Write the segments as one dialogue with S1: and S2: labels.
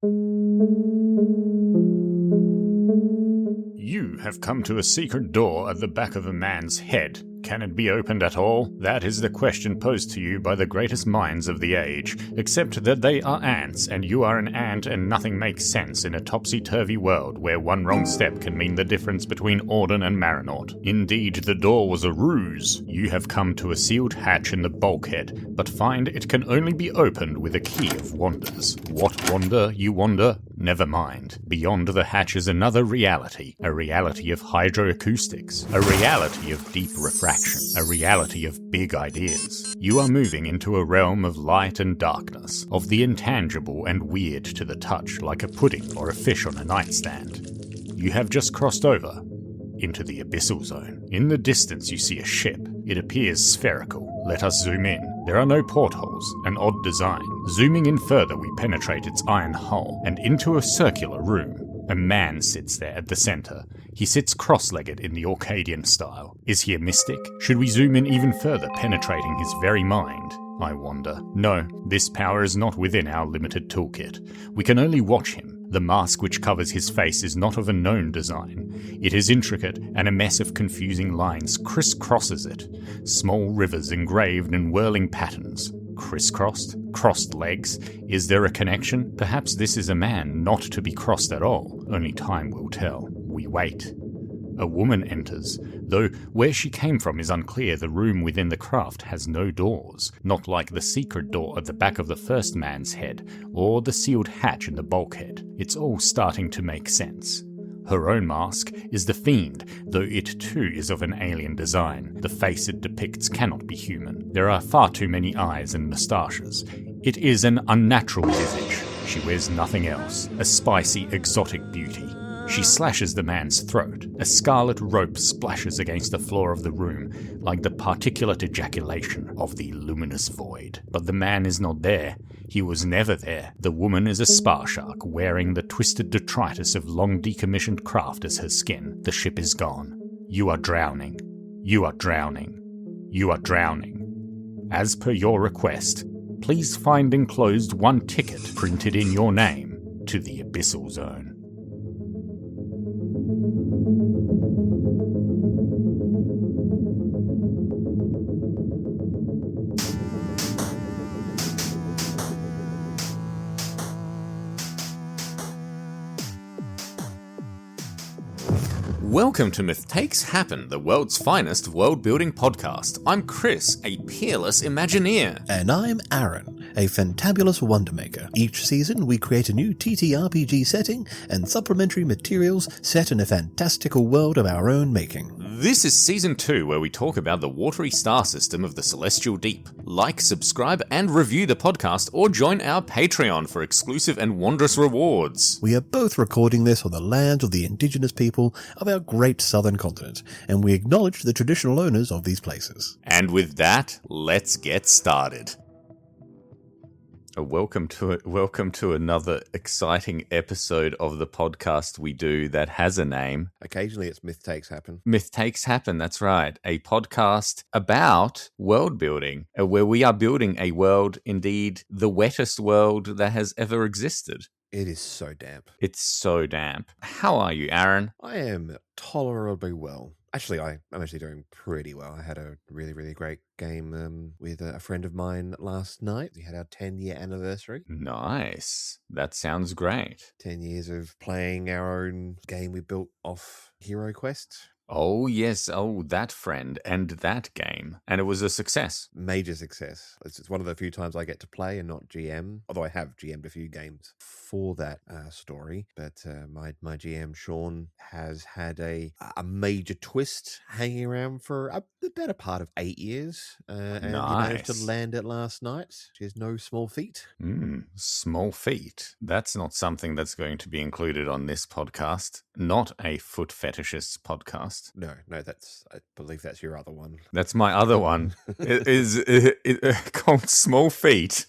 S1: You have come to a secret door at the back of a man's head. Can it be opened at all? That is the question posed to you by the greatest minds of the age, except that they are ants, and you are an ant, and nothing makes sense in a topsy-turvy world where one wrong step can mean the difference between Auden and Marinaut. Indeed, the door was a ruse. You have come to a sealed hatch in the bulkhead, but find it can only be opened with a key of wonders. What wonder, you wonder? Never mind. Beyond the hatch is another reality, a reality of hydroacoustics, a reality of deep refraction, a reality of big ideas. You are moving into a realm of light and darkness, of the intangible and weird to the touch, like a pudding or a fish on a nightstand. You have just crossed over into the abyssal zone. In the distance you see a ship. It appears spherical. Let us zoom in. There are no portholes, an odd design. Zooming in further, we penetrate its iron hull and into a circular room. A man sits there at the center. He sits cross-legged in the Orcadian style. Is he a mystic? Should we zoom in even further, penetrating his very mind? I wonder. No, this power is not within our limited toolkit. We can only watch him. The mask which covers his face is not of a known design. It is intricate, and a mess of confusing lines crisscrosses it. Small rivers engraved in whirling patterns. Crisscrossed? Crossed legs? Is there a connection? Perhaps this is a man not to be crossed at all. Only time will tell. We wait. A woman enters, though where she came from is unclear. The room within the craft has no doors, not like the secret door at the back of the first man's head, or the sealed hatch in the bulkhead. It's all starting to make sense. Her own mask is the fiend, though it too is of an alien design. The face it depicts cannot be human. There are far too many eyes and moustaches. It is an unnatural visage. She wears nothing else, a spicy, exotic beauty. She slashes the man's throat. A scarlet rope splashes against the floor of the room, like the particulate ejaculation of the luminous void. But the man is not there. He was never there. The woman is a spar shark, wearing the twisted detritus of long decommissioned craft as her skin. The ship is gone. You are drowning. You are drowning. You are drowning. As per your request, please find enclosed one ticket printed in your name to the Abyssal Zone. Welcome to Mythtakes Happen, the world's finest world-building podcast. I'm Chris, a peerless Imagineer.
S2: And I'm Aaron, a fantabulous wondermaker. Each season we create a new TTRPG setting and supplementary materials set in a fantastical world of our own making.
S1: This is Season 2, where we talk about the watery star system of the Celestial Deep. Like, subscribe, and review the podcast, or join our Patreon for exclusive and wondrous rewards.
S2: We are both recording this on the lands of the indigenous people of our great southern continent, and we acknowledge the traditional owners of these places.
S1: And with that, let's get started. Welcome to another exciting episode of the podcast we do that has a name.
S2: Occasionally it's Mythtakes Happen.
S1: Mythtakes Happen, that's right. A podcast about world building, where we are building a world, indeed the wettest world that has ever existed.
S2: It is so damp.
S1: It's so damp. How are you, Aaron?
S2: I am tolerably well. Actually, I'm actually doing pretty well. I had a really, really great game with a friend of mine last night. We had our 10-year anniversary.
S1: Nice. That sounds great.
S2: 10 years of playing our own game we built off Hero Quest.
S1: Oh, yes. Oh, that friend and that game. And it was a success.
S2: Major success. It's one of the few times I get to play and not GM, although I have GM'd a few games for that story. But my GM, Sean, has had a major twist hanging around for the better part of 8 years. And
S1: nice.
S2: He managed to land it last night, which is no small feat.
S1: Small feat. That's not something that's going to be included on this podcast. Not a foot fetishist's podcast.
S2: No, I believe that's your other one.
S1: That's my other one. It is called Small Feet.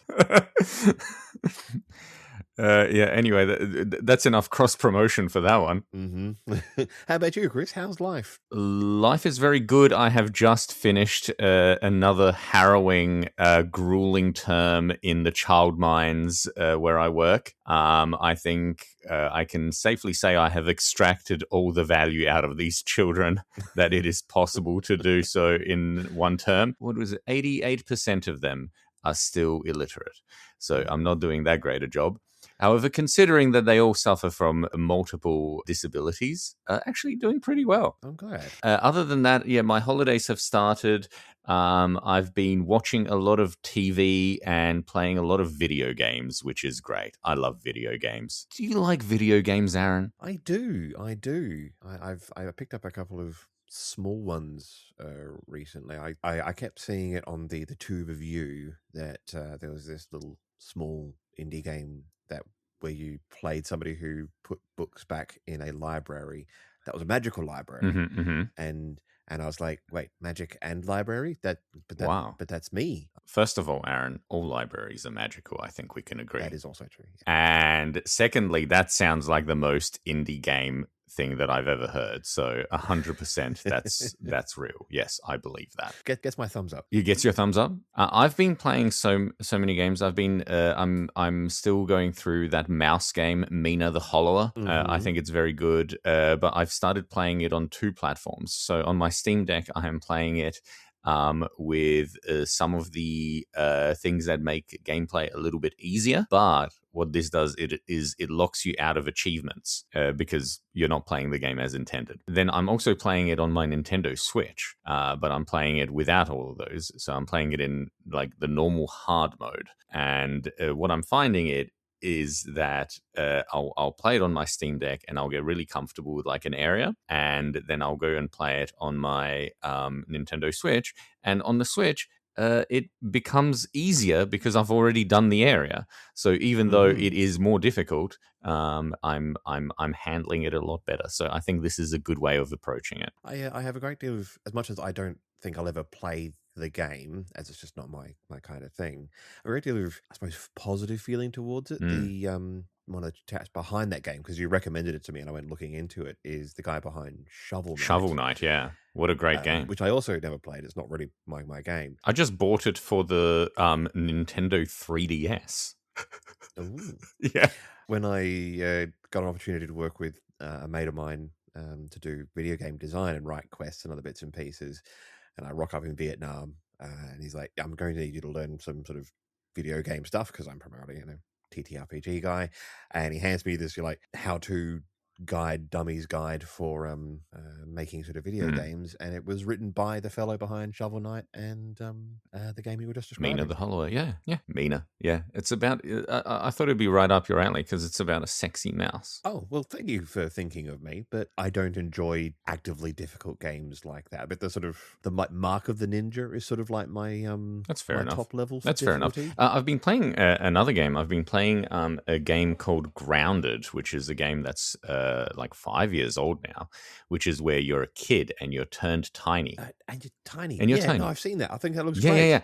S1: Yeah, anyway, that's enough cross promotion for that one.
S2: Mm-hmm. How about you, Chris? How's life?
S1: Life is very good. I have just finished another harrowing, grueling term in the child mines where I work. I think I can safely say I have extracted all the value out of these children that it is possible to do so in one term. What was it? 88% of them are still illiterate. So I'm not doing that great a job. However, considering that they all suffer from multiple disabilities, actually doing pretty well.
S2: I'm glad.
S1: Other than that, yeah, my holidays have started. I've been watching a lot of TV and playing a lot of video games, which is great. I love video games. Do you like video games, Aaron?
S2: I do. I picked up a couple of small ones recently. I kept seeing it on the tube of you that there was this little small indie game that where you played somebody who put books back in a library that was a magical library, and I was like, wait, magic and library?
S1: Wow.
S2: But that's me.
S1: First of all, Aaron, all libraries are magical. I think we can agree.
S2: That is also true.
S1: Yeah. And secondly, that sounds like the most indie game thing that I've ever heard. So 100%, that's real. Yes, I believe that.
S2: Gets my thumbs up.
S1: You get your thumbs up. I've been playing so many games. I've been I'm still going through that mouse game, Mina the Hollower. I think it's very good. But I've started playing it on 2 platforms. So on my Steam Deck, I am playing it with some of the things that make gameplay a little bit easier. But what this does, it locks you out of achievements because you're not playing the game as intended. Then I'm also playing it on my Nintendo Switch, but I'm playing it without all of those. So I'm playing it in like the normal hard mode. And what I'm finding is that I'll play it on my Steam Deck and I'll get really comfortable with like an area, and then I'll go and play it on my Nintendo Switch. And on the Switch, it becomes easier because I've already done the area. So even though it is more difficult, I'm handling it a lot better. So I think this is a good way of approaching it.
S2: I have a great deal of, as much as I don't think I'll ever play the game, as it's just not my kind of thing, a great deal of, I suppose, positive feeling towards it. The one of the chats behind that game, because you recommended it to me and I went looking into it, is the guy behind Shovel Knight.
S1: Shovel Knight, yeah. What a great game.
S2: Which I also never played. It's not really my game.
S1: I just bought it for the Nintendo 3DS.
S2: Ooh.
S1: Yeah.
S2: When I got an opportunity to work with a mate of mine to do video game design and write quests and other bits and pieces, and I rock up in Vietnam, and he's like, I'm going to need you to learn some sort of video game stuff because I'm primarily, TTRPG guy. And he hands me this like how-to dummies guide for making sort of video games, and it was written by the fellow behind Shovel Knight and the game you were just describing.
S1: Mina the Hollower, yeah. Mina, yeah. It's about, I thought it'd be right up your alley because it's about a sexy mouse.
S2: Oh, well, thank you for thinking of me, but I don't enjoy actively difficult games like that. But the sort of, the Mark of the Ninja is sort of like my
S1: that's fair enough.
S2: Top level.
S1: That's fair enough. I've been playing another game. I've been playing a game called Grounded, which is a game that's like 5 years old now, which is where you're a kid and you're turned tiny.
S2: And you're tiny.
S1: And you're tiny.
S2: No, I've seen that. I think that looks
S1: great.
S2: Yeah.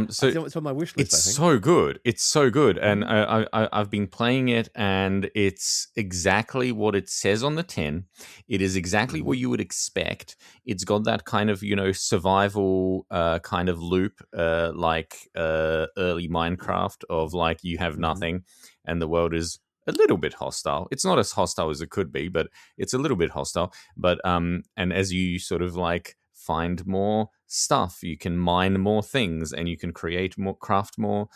S1: So
S2: it's on my wish list,
S1: it's so good. It's so good. And I've been playing it, and it's exactly what it says on the tin. It is exactly what you would expect. It's got that kind of, survival kind of loop, like early Minecraft of like you have nothing and the world is a little bit hostile. It's not as hostile as it could be, but it's a little bit hostile. But and as you sort of like find more stuff, you can mine more things, and you can craft more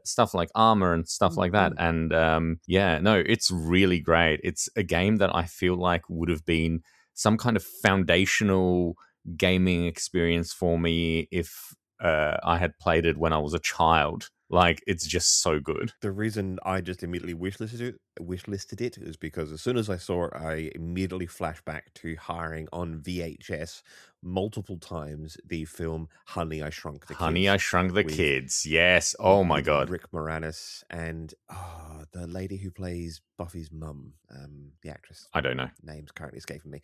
S1: stuff like armor and stuff like that. And it's really great. It's a game that I feel like would have been some kind of foundational gaming experience for me if I had played it when I was a child. Like, it's just so good.
S2: The reason I just immediately wishlisted it is because as soon as I saw it, I immediately flashed back to hiring on VHS multiple times the film Honey, I Shrunk the
S1: Honey,
S2: Kids.
S1: I Shrunk the
S2: with-
S1: Kids. Yes. Oh my
S2: with
S1: God.
S2: Rick Moranis and the lady who plays Buffy's mum, the actress.
S1: I don't know.
S2: Name's currently escaping me.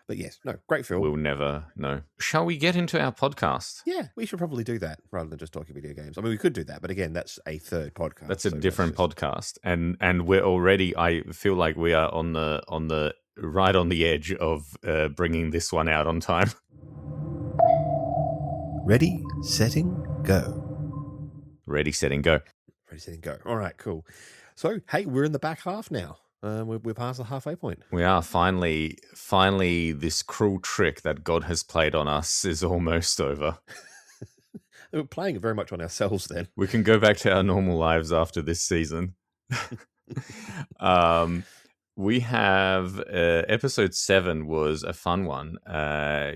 S2: But yes, no, great film.
S1: We'll never know. Shall we get into our podcast?
S2: Yeah, we should probably do that rather than just talking video games. I mean, we could do that, but again, that's a third podcast.
S1: That's a different podcast, and we're already. I feel like we are on the right on the edge of bringing this one out on time.
S2: Ready, setting, go.
S1: Ready, setting, go.
S2: Ready, setting, go. All right, cool. So, hey, we're in the back half now. We're past the halfway point.
S1: We are finally. This cruel trick that God has played on us is almost over.
S2: We're playing it very much on ourselves. Then
S1: we can go back to our normal lives after this season. We have episode 7 was a fun one.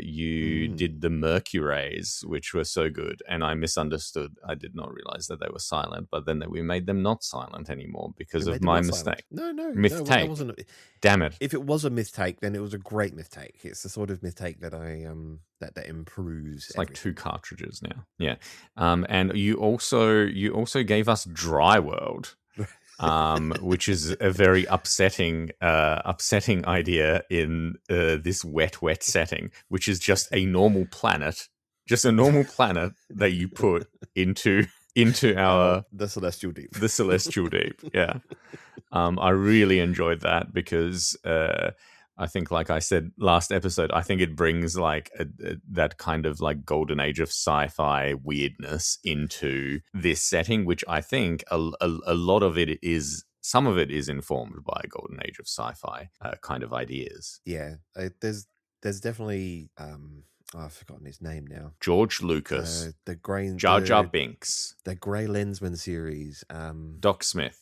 S1: You did the Mercuries, which were so good, and I misunderstood. I did not realize that they were silent, but then we made them not silent anymore because of my mistake.
S2: No,
S1: Myth take.
S2: Wasn't.
S1: Damn it!
S2: If it was a myth take, then it was a great myth take. It's the sort of myth take that I that improves.
S1: It's like 2 cartridges now. Yeah, and you also gave us Dry World. Which is a very upsetting idea in this wet setting, which is just a normal planet that you put into our
S2: the celestial deep.
S1: The celestial deep, yeah. I really enjoyed that because I think, like I said last episode, I think it brings like that kind of like golden age of sci-fi weirdness into this setting, which I think a lot of it is. Some of it is informed by golden age of sci-fi kind of ideas.
S2: Yeah, there's definitely I've forgotten his name now.
S1: George Lucas,
S2: the grey
S1: Jar Jar Binks,
S2: the Grey Lensman series.
S1: Doc Smith,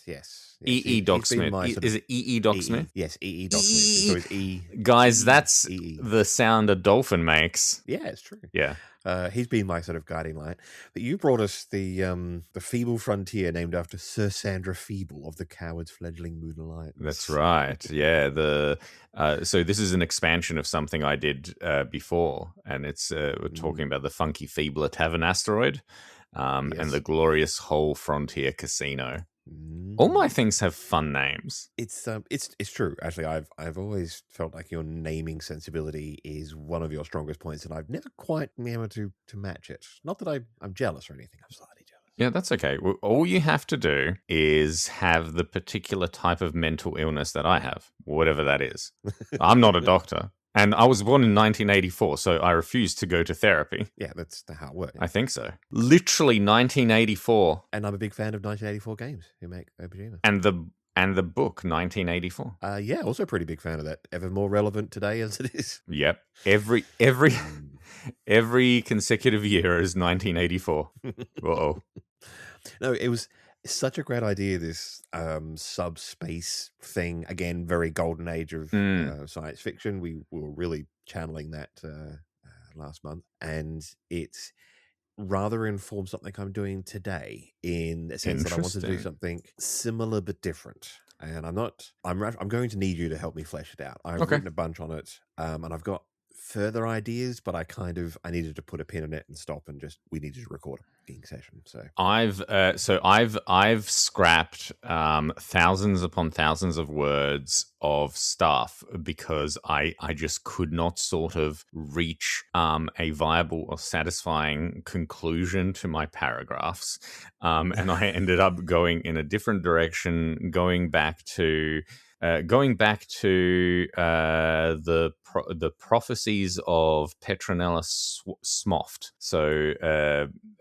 S2: yes.
S1: E.E. Doc Smith. Is it E.E. Doc Smith?
S2: Yes, E.E. Doc Smith. So it's E.
S1: Guys, that's the sound a dolphin makes.
S2: Yeah, it's true.
S1: Yeah.
S2: He's been my sort of guiding light. But you brought us the Feeble Frontier, named after Sir Sandra Feeble of the Coward's Fledgling Moon Alliance.
S1: That's right. Yeah. So this is an expansion of something I did before, and it's we're talking about the Funky Feebler Tavern Asteroid, and the Glorious Whole Frontier Casino. All my things have fun names.
S2: It's true. Actually, I've always felt like your naming sensibility is one of your strongest points, and I've never quite been able to match it. Not that I'm jealous or anything. I'm slightly jealous.
S1: Yeah, that's okay. All you have to do is have the particular type of mental illness that I have, whatever that is. I'm not a doctor. And I was born in 1984, so I refused to go to therapy.
S2: Yeah, that's how it works.
S1: I think so. Literally 1984.
S2: And I'm a big fan of 1984 games who make Obajima.
S1: And the book 1984.
S2: Yeah, also pretty big fan of that. Ever more relevant today as it is.
S1: Yep. Every consecutive year is 1984. Uh-oh.
S2: No, it was such a great idea, this subspace thing. Again, very golden age of science fiction. We were really channeling that last month. And it's rather informed something I'm doing today, in the sense that I want to do something similar but different. And I'm going to need you to help me flesh it out. I've written a bunch on it, and I've got further ideas, but I needed to put a pin in it and stop, and we needed to record a gaming session. So I've
S1: scrapped thousands upon thousands of words of stuff because I just could not sort of reach a viable or satisfying conclusion to my paragraphs, and I ended up going in a different direction, going back to the prophecies of Petronella Smoft. So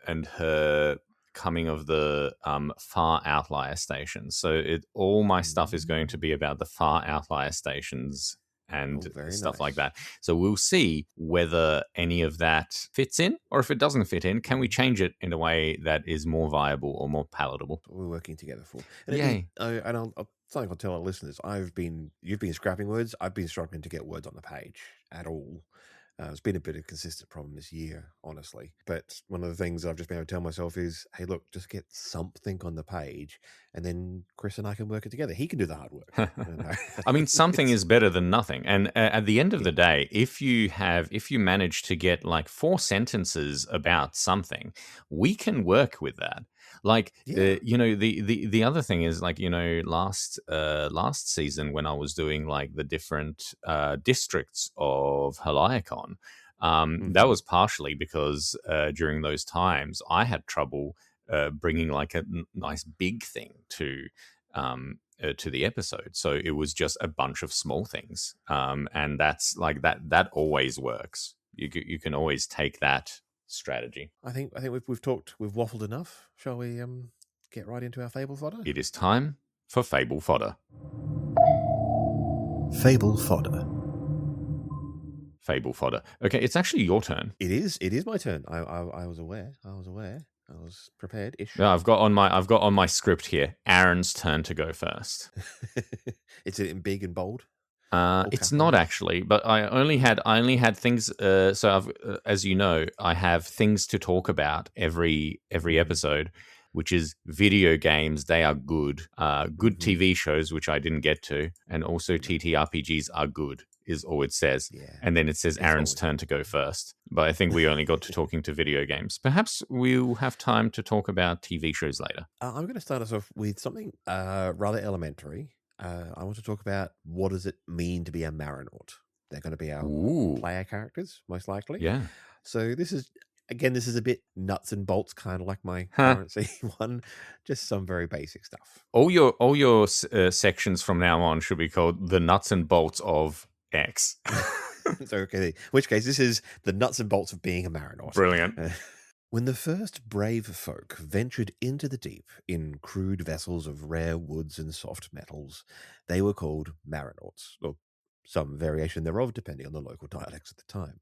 S1: and her coming of the Far Outlier Stations. So all my stuff is going to be about the Far Outlier Stations and stuff like that. So we'll see whether any of that fits in, or if it doesn't fit in, can we change it in a way that is more viable or more palatable?
S2: We're working together for.
S1: Yay.
S2: I'll tell our listeners, you've been scrapping words. I've been struggling to get words on the page at all. It's been a bit of a consistent problem this year, honestly. But one of the things I've just been able to tell myself is, hey, look, just get something on the page, and then Chris and I can work it together. He can do the hard work.
S1: I mean, something is better than nothing. And at the end of
S2: Yeah.
S1: the day, if you manage to get like 4 sentences about something, we can work with that. Like,
S2: Yeah.
S1: the other thing is, like, last season when I was doing like the different districts of Heliacon, that was partially because during those times I had trouble bringing like a nice big thing to the episode. So it was just a bunch of small things, and that's like that always works. You can always take that strategy.
S2: I think we've waffled enough. Shall we get right into our fable fodder?
S1: It is time for Fable Fodder.
S2: Fable fodder.
S1: Fable Fodder. Okay, it's actually your turn.
S2: It is my turn. I was aware. I was prepared ish.
S1: Yeah, I've got on my script here Aaron's turn to go first.
S2: It's in big and bold.
S1: It's not actually, but I only had things. So I've, as you know, I have things to talk about every episode, which is video games. They are good. Good TV shows, which I didn't get to, and also TTRPGs are good, is all it says.
S2: Yeah.
S1: And then it says Aaron's turn to go first. But I think we only got to talking to video games. Perhaps we'll have time to talk about TV shows later.
S2: I'm going to start us off with something rather elementary. I want to talk about what does it mean to be a Marinaut. They're going to be our player characters, most likely.
S1: Yeah.
S2: So this is a bit nuts and bolts, kind of like my currency one. Just some very basic stuff.
S1: All your sections from now on should be called the nuts and bolts of X.
S2: So, okay, in which case this is the nuts and bolts of being a Marinaut.
S1: Brilliant.
S2: When the first brave folk ventured into the deep in crude vessels of rare woods and soft metals, they were called Marinauts, or some variation thereof, depending on the local dialects at the time.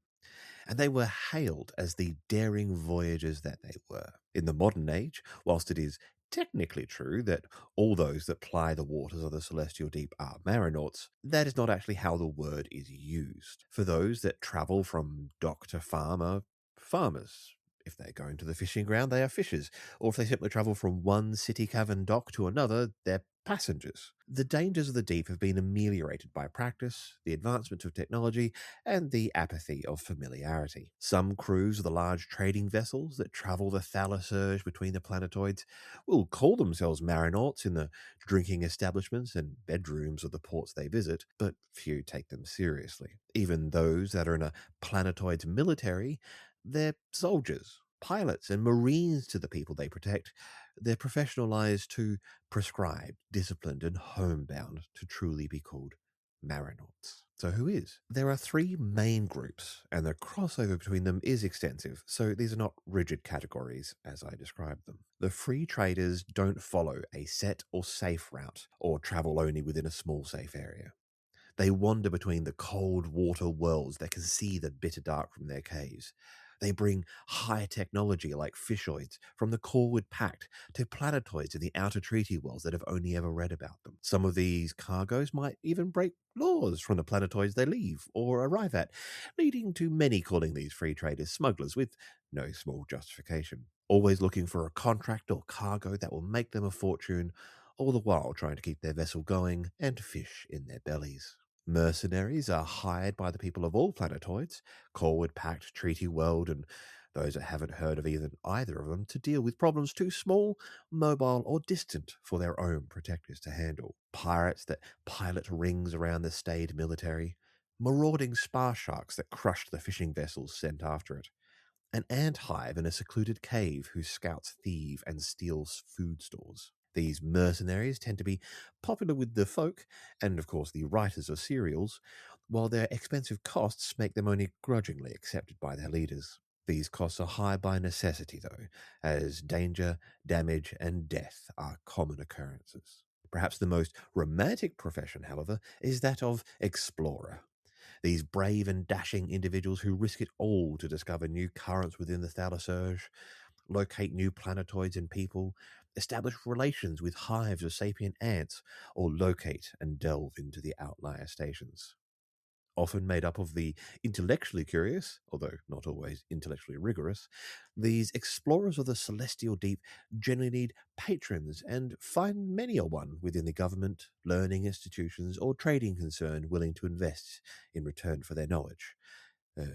S2: And they were hailed as the daring voyagers that they were. In the modern age, whilst it is technically true that all those that ply the waters of the celestial deep are Marinauts, that is not actually how the word is used. For those that travel from dock to farm are farmers. If they're going to the fishing ground, they are fishers. Or if they simply travel from one city cavern dock to another, they're passengers. The dangers of the deep have been ameliorated by practice, the advancement of technology, and the apathy of familiarity. Some crews of the large trading vessels that travel the thalassurge between the planetoids will call themselves Marinauts in the drinking establishments and bedrooms of the ports they visit, but few take them seriously. Even those that are in a planetoid's military, they're soldiers, pilots, and marines to the people they protect. They're professionalized to prescribed, disciplined, and homebound to truly be called Marinauts. So who is? There are 3 main groups, and the crossover between them is extensive, so these are not rigid categories as I described them. The free traders don't follow a set or safe route, or travel only within a small safe area. They wander between the cold water worlds that can see the bitter dark from their caves. They bring high technology like fishoids from the Corwood Pact to planetoids in the outer treaty worlds that have only ever read about them. Some of these cargoes might even break laws from the planetoids they leave or arrive at, leading to many calling these free traders smugglers with no small justification. Always looking for a contract or cargo that will make them a fortune, all the while trying to keep their vessel going and fish in their bellies. Mercenaries are hired by the people of all planetoids, Corwood Pact, Treaty World, and those that haven't heard of either of them, to deal with problems too small, mobile, or distant for their own protectors to handle. Pirates that pilot rings around the staid military, marauding spar sharks that crushed the fishing vessels sent after it, an ant hive in a secluded cave who scouts, thieve, and steals food stores. These mercenaries tend to be popular with the folk, and of course the writers of serials, while their expensive costs make them only grudgingly accepted by their leaders. These costs are high by necessity, though, as danger, damage, and death are common occurrences. Perhaps the most romantic profession, however, is that of explorer. These brave and dashing individuals who risk it all to discover new currents within the thalassurge, locate new planetoids and people, establish relations with hives of sapient ants, or locate and delve into the outlier stations. often made up of the intellectually curious, although not always intellectually rigorous, these explorers of the celestial deep generally need patrons and find many a one within the government, learning institutions, or trading concern willing to invest in return for their knowledge.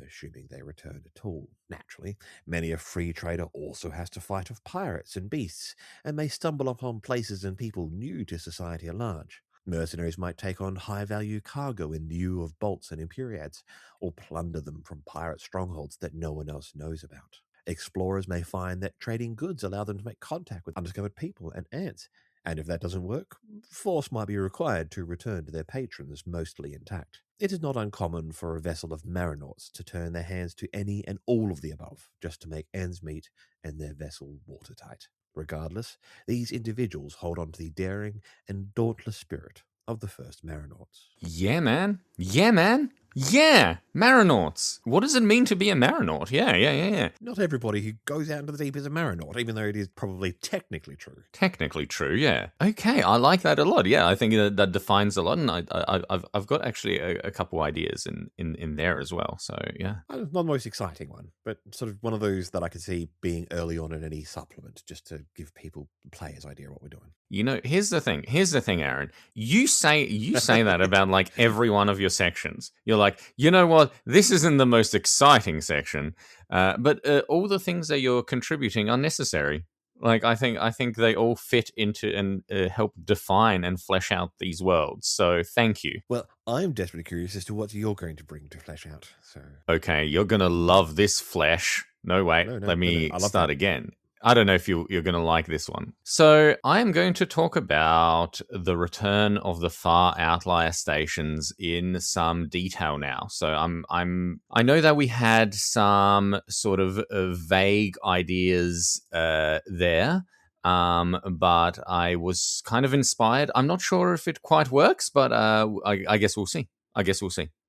S2: Assuming they return at all, naturally. Many a free trader also has to fight off pirates and beasts, and may stumble upon places and people new to society at large. Mercenaries might take on high-value cargo in lieu of bolts and imperiads, or plunder them from pirate strongholds that no one else knows about. Explorers may find that trading goods allow them to make contact with undiscovered people and ants, and if that doesn't work, force might be required to return to their patrons mostly intact. It is not uncommon for a vessel of Marinauts to turn their hands to any and all of the above, just to make ends meet and their vessel watertight. Regardless, these individuals hold on to the daring and dauntless spirit of the first Marinauts.
S1: Yeah, man. Yeah, man. Yeah, Marinauts. What does it mean to be a Marinaut? Yeah.
S2: Not everybody who goes out into the deep is a Marinaut, even though it is probably technically true.
S1: Technically true, yeah. Okay, I like that a lot. Yeah, I think that defines a lot, and I've got actually a couple ideas in there as well. So yeah,
S2: Not the most exciting one, but sort of one of those that I could see being early on in any supplement, just to give players idea what we're doing.
S1: You know, here's the thing, Aaron. You say that about like every one of your sections. You're like, you know what? This isn't the most exciting section, but all the things that you're contributing are necessary. Like I think they all fit into and help define and flesh out these worlds. So thank you.
S2: Well, I'm desperately curious as to what you're going to bring to flesh out. So
S1: okay, you're gonna love this flesh. No, wait. Let me start again. I don't know if you're going to like this one. So I am going to talk about the return of the Far Outlier Stations in some detail now. So I know that we had some sort of vague ideas there, but I was kind of inspired. I'm not sure if it quite works, but I guess we'll see.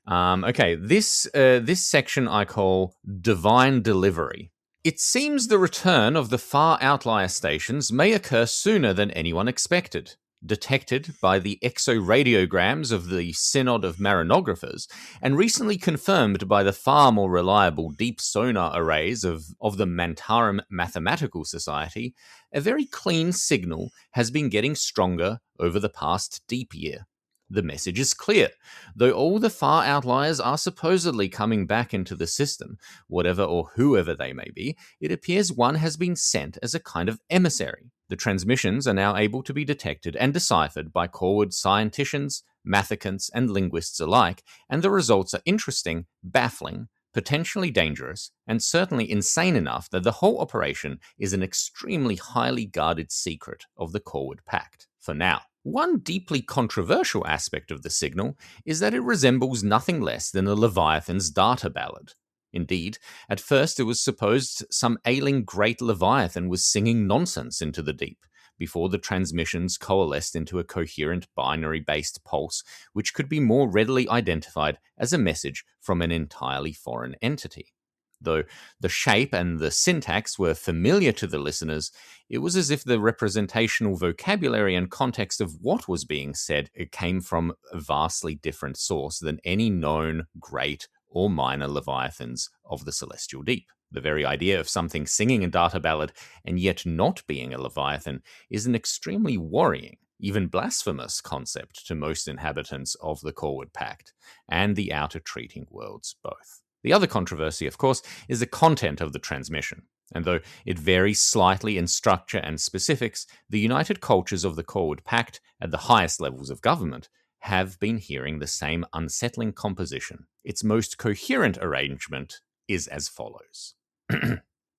S1: Okay, this section I call Divine Delivery. It seems the return of the Far Outlier Stations may occur sooner than anyone expected. Detected by the exoradiograms of the Synod of Marinographers, and recently confirmed by the far more reliable deep sonar arrays of the Mantarum Mathematical Society, a very clean signal has been getting stronger over the past deep year. The message is clear. Though all the far outliers are supposedly coming back into the system, whatever or whoever they may be, it appears one has been sent as a kind of emissary. The transmissions are now able to be detected and deciphered by Corward scienticians, mathicants, and linguists alike, and the results are interesting, baffling, potentially dangerous, and certainly insane enough that the whole operation is an extremely highly guarded secret of the Corward Pact, for now. One deeply controversial aspect of the signal is that it resembles nothing less than the Leviathan's data ballad. Indeed, at first it was supposed some ailing great Leviathan was singing nonsense into the deep, before the transmissions coalesced into a coherent binary-based pulse which could be more readily identified as a message from an entirely foreign entity. Though the shape and the syntax were familiar to the listeners, it was as if the representational vocabulary and context of what was being said came from a vastly different source than any known great or minor leviathans of the celestial deep. The very idea of something singing a data ballad and yet not being a leviathan is an extremely worrying, even blasphemous concept to most inhabitants of the Corward Pact and the outer treating worlds both. The other controversy, of course, is the content of the transmission, and though it varies slightly in structure and specifics, the united cultures of the Corward Pact at the highest levels of government have been hearing the same unsettling composition. Its most coherent arrangement is as follows.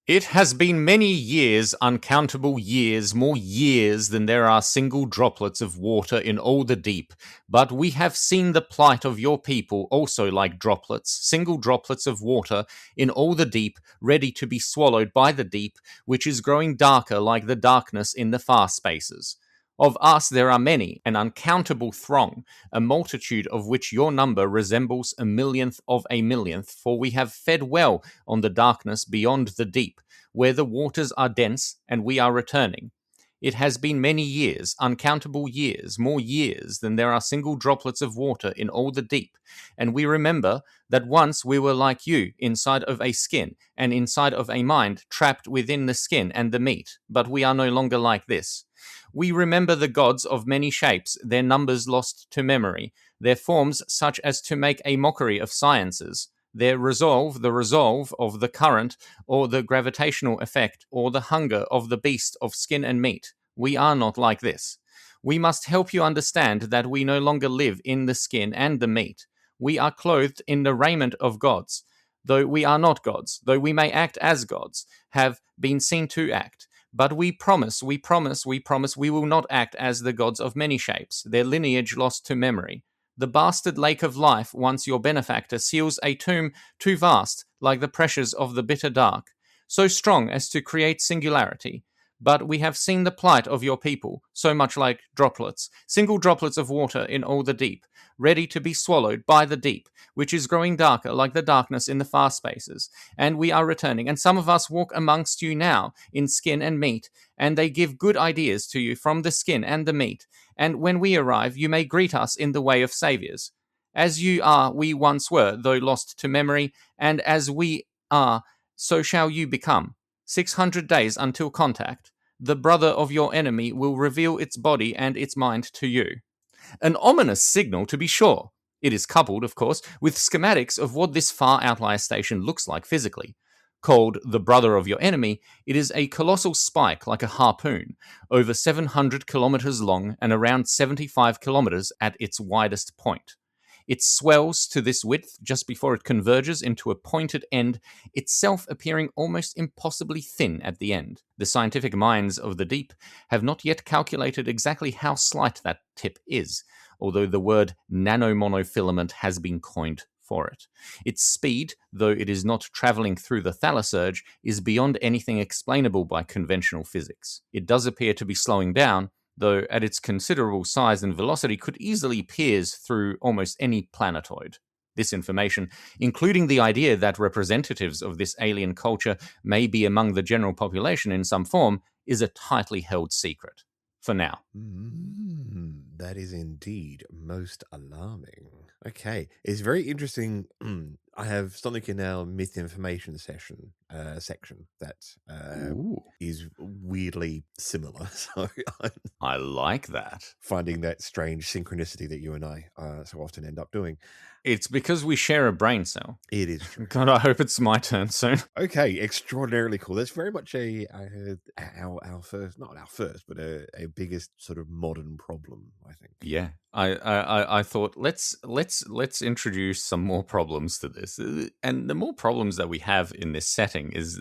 S1: It has been many years, uncountable years, more years than there are single droplets of water in all the deep. But we have seen the plight of your people also like droplets, single droplets of water in all the deep, ready to be swallowed by the deep, which is growing darker like the darkness in the far spaces. Of us there are many, an uncountable throng, a multitude of which your number resembles a millionth of a millionth, for we have fed well on the darkness beyond the deep, where the waters are dense, and we are returning. It has been many years, uncountable years, more years than there are single droplets of water in all the deep. And we remember that once we were like you, inside of a skin, and inside of a mind, trapped within the skin and the meat. But we are no longer like this. We remember the gods of many shapes, their numbers lost to memory, their forms such as to make a mockery of sciences, their resolve, the resolve of the current, or the gravitational effect, or the hunger of the beast of skin and meat. We are not like this. We must help you understand that we no longer live in the skin and the meat. We are clothed in the raiment of gods, though we are not gods, though we may act as gods, have been seen to act. But we promise we will not act as the gods of many shapes, their lineage lost to memory. The bastard lake of life, once your benefactor, seals a tomb too vast, like the pressures of the bitter dark, so strong as to create singularity. But we have seen the plight of your people, so much like droplets, single droplets of water in all the deep, ready to be swallowed by the deep, which is growing darker like the darkness in the far spaces. And we are returning, and some of us walk amongst you now in skin and meat, and they give good ideas to you from the skin and the meat. And when we arrive, you may greet us in the way of saviors. As you are, we once were, though lost to memory, and as we are, so shall you become. 600 days until contact. The brother of your enemy will reveal its body and its mind to you. An ominous signal, to be sure. It is coupled, of course, with schematics of what this Far Outlier Station looks like physically. Called the brother of your enemy, it is a colossal spike like a harpoon, over 700 kilometers long and around 75 kilometers at its widest point. It swells to this width just before it converges into a pointed end, itself appearing almost impossibly thin at the end. The scientific minds of the deep have not yet calculated exactly how slight that tip is, although the word nanomonofilament has been coined for it. Its speed, though it is not traveling through the thalassurge, is beyond anything explainable by conventional physics. It does appear to be slowing down, though at its considerable size and velocity could easily pierce through almost any planetoid. This information, including the idea that representatives of this alien culture may be among the general population in some form, is a tightly held secret. For now.
S2: That is indeed most alarming. Okay, it's very interesting. I have something in our myth information section that is weirdly similar. So
S1: I like that.
S2: Finding that strange synchronicity that you and I so often end up doing.
S1: It's because we share a brain cell.
S2: It is true.
S1: God, I hope it's my turn soon.
S2: Okay, extraordinarily cool. That's very much our first, not our first, but a biggest sort of modern problem, I think.
S1: Yeah, I thought let's introduce some more problems to this, and the more problems that we have in this setting is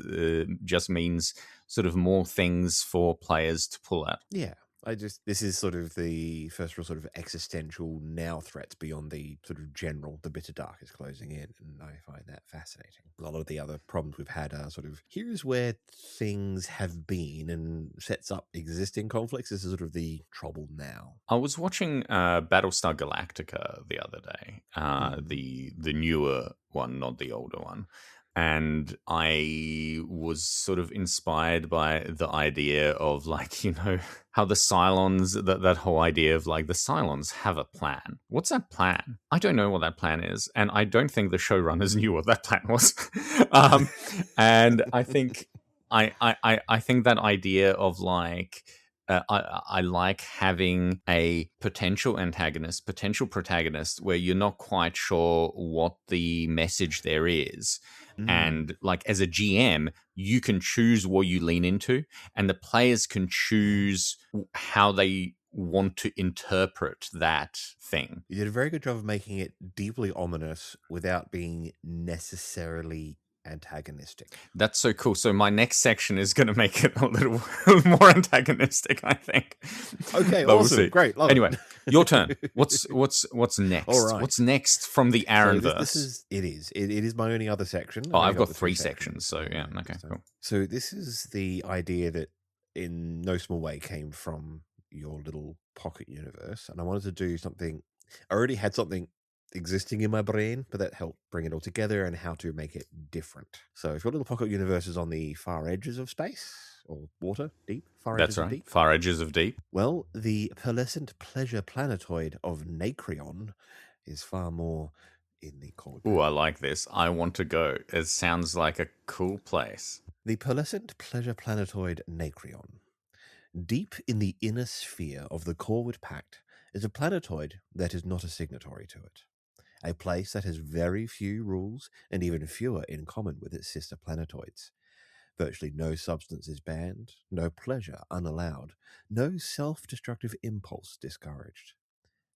S1: just means sort of more things for players to pull at.
S2: Yeah. This is sort of the first real sort of existential now threats beyond the sort of general, the bitter dark is closing in, and I find that fascinating. A lot of the other problems we've had are sort of, here's where things have been and sets up existing conflicts. This is sort of the trouble now.
S1: I was watching Battlestar Galactica the other day, the newer one, not the older one. And I was sort of inspired by the idea of, like, you know, how the Cylons, that whole idea of, like, the Cylons have a plan. What's that plan? I don't know what that plan is. And I don't think the showrunners knew what that plan was. And I think I think that idea of, like, I like having a potential antagonist, potential protagonist, where you're not quite sure what the message there is. And like as a GM, you can choose what you lean into, and the players can choose how they want to interpret that thing.
S2: You did a very good job of making it deeply ominous without being necessarily antagonistic.
S1: That's so cool. So my next section is going to make it a little more antagonistic, I think.
S2: Okay, awesome. We'll great. Love
S1: anyway,
S2: it.
S1: Your turn. What's next?
S2: All right.
S1: What's next from the Aaronverse?
S2: It is my only other section.
S1: Oh, I've got 3 sections. So yeah, okay, cool.
S2: So this is the idea that in no small way came from your little pocket universe, and I wanted to do something. I already had something existing in my brain, but that helped bring it all together and how to make it different. So if your little pocket universe is on the far edges of space, or water, deep, far
S1: That's
S2: edges of
S1: right.
S2: deep.
S1: Far edges of deep.
S2: Well, the pearlescent pleasure planetoid of Nakreon is far more in the cold.
S1: Ooh, I like this. I want to go. It sounds like a cool place.
S2: The pearlescent pleasure planetoid Nakreon. Deep in the inner sphere of the Corwood Pact is a planetoid that is not a signatory to it. A place that has very few rules and even fewer in common with its sister planetoids. Virtually no substance is banned, no pleasure unallowed, no self-destructive impulse discouraged.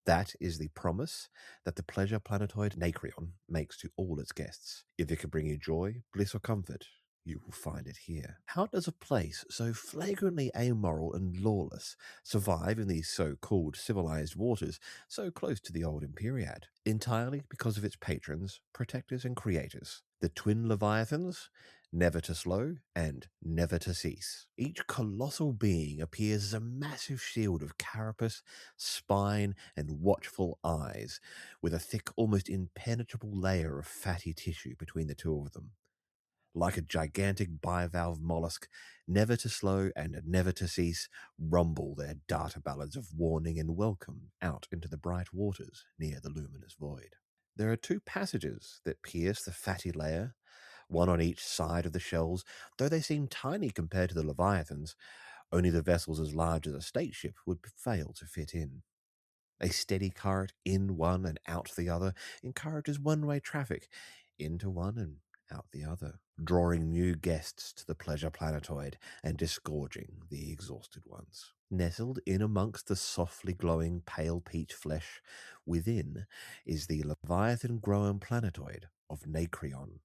S2: That is the promise that the pleasure planetoid Nakreon makes to all its guests. If it can bring you joy, bliss, or comfort, you will find it here. How does a place so flagrantly amoral and lawless survive in these so-called civilized waters so close to the old Imperiad? Entirely because of its patrons, protectors, and creators. The twin Leviathans, never to slow and never to cease. Each colossal being appears as a massive shield of carapace, spine, and watchful eyes, with a thick, almost impenetrable layer of fatty tissue between the two of them. Like a gigantic bivalve mollusk, never to slow and never to cease, rumble their data ballads of warning and welcome out into the bright waters near the luminous void. There are two passages that pierce the fatty layer, one on each side of the shells. Though they seem tiny compared to the Leviathans, only the vessels as large as a state ship would fail to fit in. A steady current in one and out the other encourages one-way traffic into one and out the other, drawing new guests to the pleasure planetoid and disgorging the exhausted ones. Nestled in amongst the softly glowing pale peach flesh, within is the Leviathan-grown planetoid of Nakreon,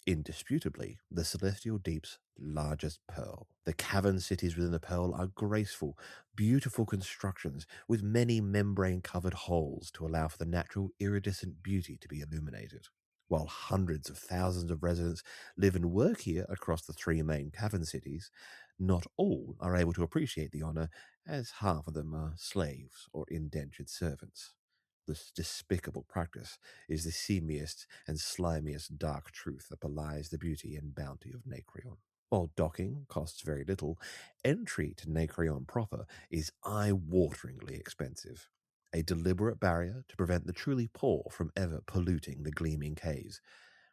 S2: indisputably the celestial deep's largest pearl. The cavern cities within the pearl are graceful, beautiful constructions with many membrane-covered holes to allow for the natural iridescent beauty to be illuminated. While hundreds of thousands of residents live and work here across the three main cavern cities, not all are able to appreciate the honor, as half of them are slaves or indentured servants. This despicable practice is the seamiest and slimiest dark truth that belies the beauty and bounty of Nakreon. While docking costs very little, entry to Nakreon proper is eye-wateringly expensive. A deliberate barrier to prevent the truly poor from ever polluting the gleaming caves,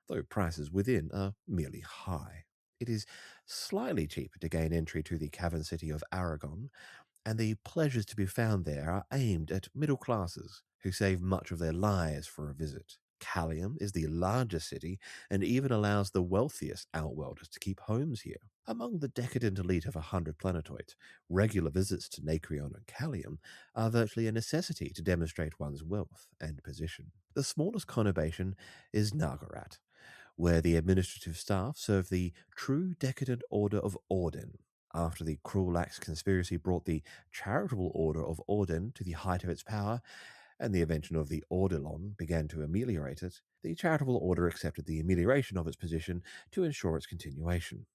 S2: though prices within are merely high. It is slightly cheaper to gain entry to the cavern city of Aragon, and the pleasures to be found there are aimed at middle classes who save much of their lives for a visit. Callium is the largest city and even allows the wealthiest outworlders to keep homes here. Among the decadent elite of 100 planetoids, regular visits to Nakreon and Callium are virtually a necessity to demonstrate one's wealth and position. The smallest conurbation is Nagarat, where the administrative staff serve the true decadent order of Orden. After the Cruel Axe conspiracy brought the charitable order of Orden to the height of its power, and the invention of the Ordelon began to ameliorate it, the charitable order accepted the amelioration of its position to ensure its continuation.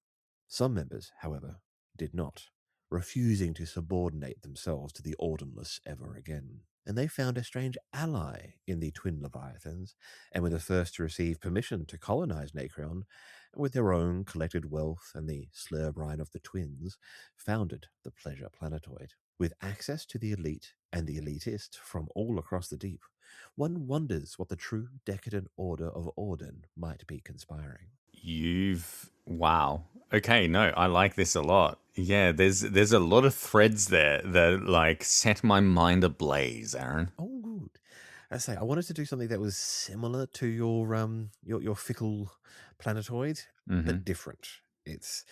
S2: Some members, however, did not, refusing to subordinate themselves to the Ordenless ever again. And they found a strange ally in the twin Leviathans, and were the first to receive permission to colonize Nakreon, and with their own collected wealth and the slurbrine of the twins, founded the Pleasure Planetoid. With access to the elite and the elitist from all across the deep, one wonders what the true decadent order of Orden might be conspiring.
S1: Wow. Okay, no, I like this a lot. Yeah, there's a lot of threads there that like set my mind ablaze, Aaron.
S2: Oh, good. I say I wanted to do something that was similar to your fickle planetoid, but different. It's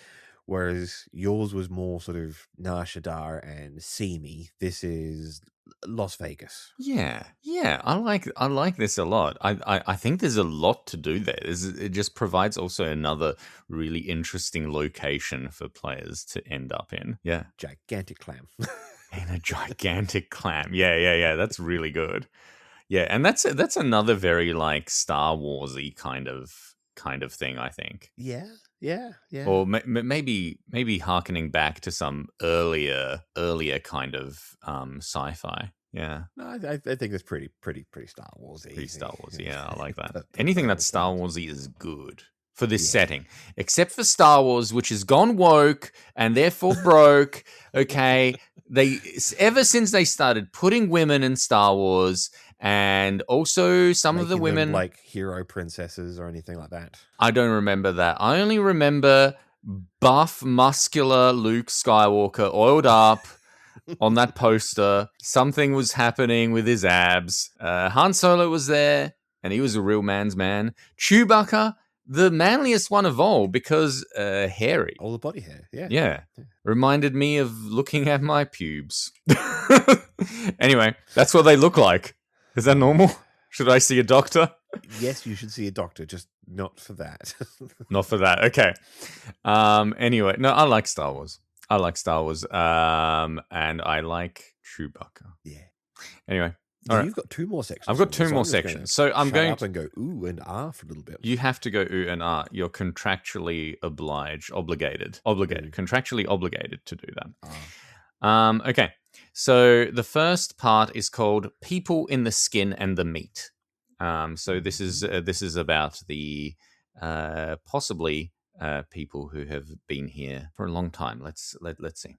S2: whereas yours was more sort of Nar Shaddaa and seamy. This is Las Vegas.
S1: Yeah, I like this a lot. I think there's a lot to do there. It just provides also another really interesting location for players to end up in. Yeah,
S2: Gigantic clam.
S1: and a gigantic clam. Yeah. That's really good. Yeah, and that's another very like Star Warsy kind of thing, I think.
S2: Yeah.
S1: Or maybe harkening back to some earlier kind of sci-fi. Yeah.
S2: No, I think it's pretty Star Warsy.
S1: Pretty Star Warsy. Yeah, I like that. Anything that's Star Warsy is good for this setting, except for Star Wars, which has gone woke and therefore broke. Okay, ever since they started putting women in Star Wars, and also some of the
S2: Making
S1: women
S2: them like hero princesses or anything like that.
S1: I don't remember that. I only remember buff, muscular Luke Skywalker, oiled up on that poster. Something was happening with his abs. Han Solo was there, and he was a real man's man. Chewbacca, the manliest one of all, because hairy.
S2: All the body hair,
S1: Yeah. Reminded me of looking at my pubes. Anyway, that's what they look like. Is that normal? Should I see a doctor?
S2: Yes, you should see a doctor, just not for that.
S1: Not for that. Okay. Anyway, no, I like Star Wars. And I like Chewbacca.
S2: Yeah.
S1: Anyway,
S2: You've got two more sections.
S1: I've got two more sections. So I'm going
S2: up and go ooh and ah for a little bit.
S1: You have to go ooh and ah. You're contractually contractually obligated to do that. Okay. So the first part is called "People in the Skin and the Meat." So this is about the possibly people who have been here for a long time. Let's see.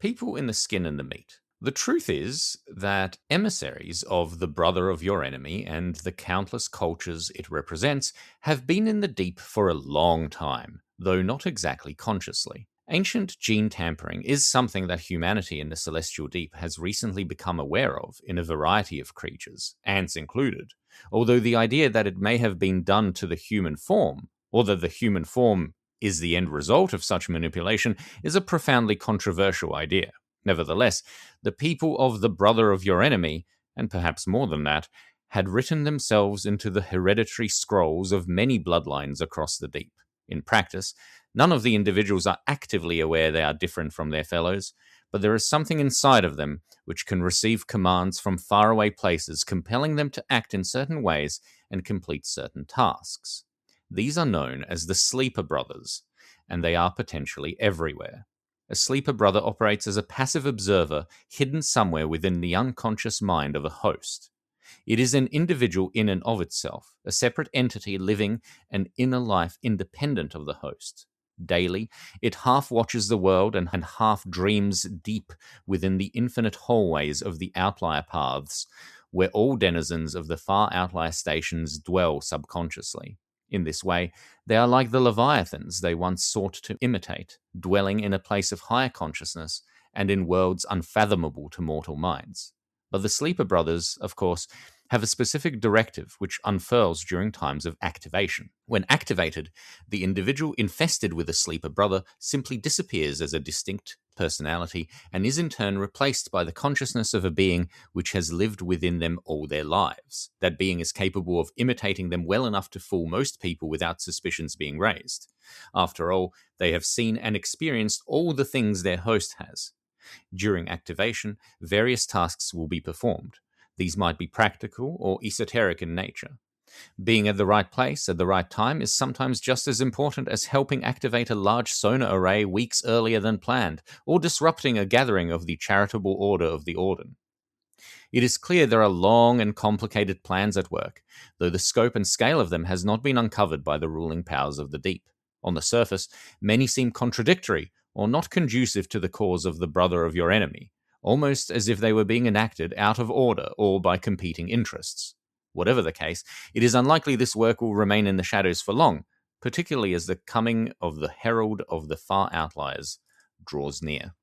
S1: People in the skin and the meat. The truth is that emissaries of the brother of your enemy and the countless cultures it represents have been in the deep for a long time, though not exactly consciously. Ancient gene tampering is something that humanity in the celestial deep has recently become aware of in a variety of creatures, ants included, although the idea that it may have been done to the human form, or that the human form is the end result of such manipulation, is a profoundly controversial idea. Nevertheless, the people of the brother of your enemy, and perhaps more than that, had written themselves into the hereditary scrolls of many bloodlines across the deep. In practice, none of the individuals are actively aware they are different from their fellows, but there is something inside of them which can receive commands from faraway places, compelling them to act in certain ways and complete certain tasks. These are known as the Sleeper Brothers, and they are potentially everywhere. A Sleeper Brother operates as a passive observer hidden somewhere within the unconscious mind of a host. It is an individual in and of itself, a separate entity living an inner life independent of the host. Daily, it half watches the world and half dreams deep within the infinite hallways of the outlier paths, where all denizens of the Far Outlier Stations dwell subconsciously. In this way, they are like the leviathans they once sought to imitate, dwelling in a place of higher consciousness and in worlds unfathomable to mortal minds. But the Sleeper Brothers, of course, have a specific directive which unfurls during times of activation. When activated, the individual infested with a Sleeper Brother simply disappears as a distinct personality and is in turn replaced by the consciousness of a being which has lived within them all their lives. That being is capable of imitating them well enough to fool most people without suspicions being raised. After all, they have seen and experienced all the things their host has. During activation, various tasks will be performed. These might be practical or esoteric in nature. Being at the right place at the right time is sometimes just as important as helping activate a large sonar array weeks earlier than planned, or disrupting a gathering of the Charitable Order of the Orden. It is clear there are long and complicated plans at work, though the scope and scale of them has not been uncovered by the ruling powers of the deep. On the surface, many seem contradictory or not conducive to the cause of the brother of your enemy, almost as if they were being enacted out of order or by competing interests. Whatever the case, it is unlikely this work will remain in the shadows for long, particularly as the coming of the Herald of the Far Outliers draws near.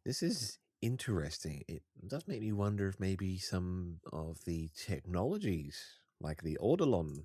S2: This is interesting. It does make me wonder if maybe some of the technologies, like the Ordelon,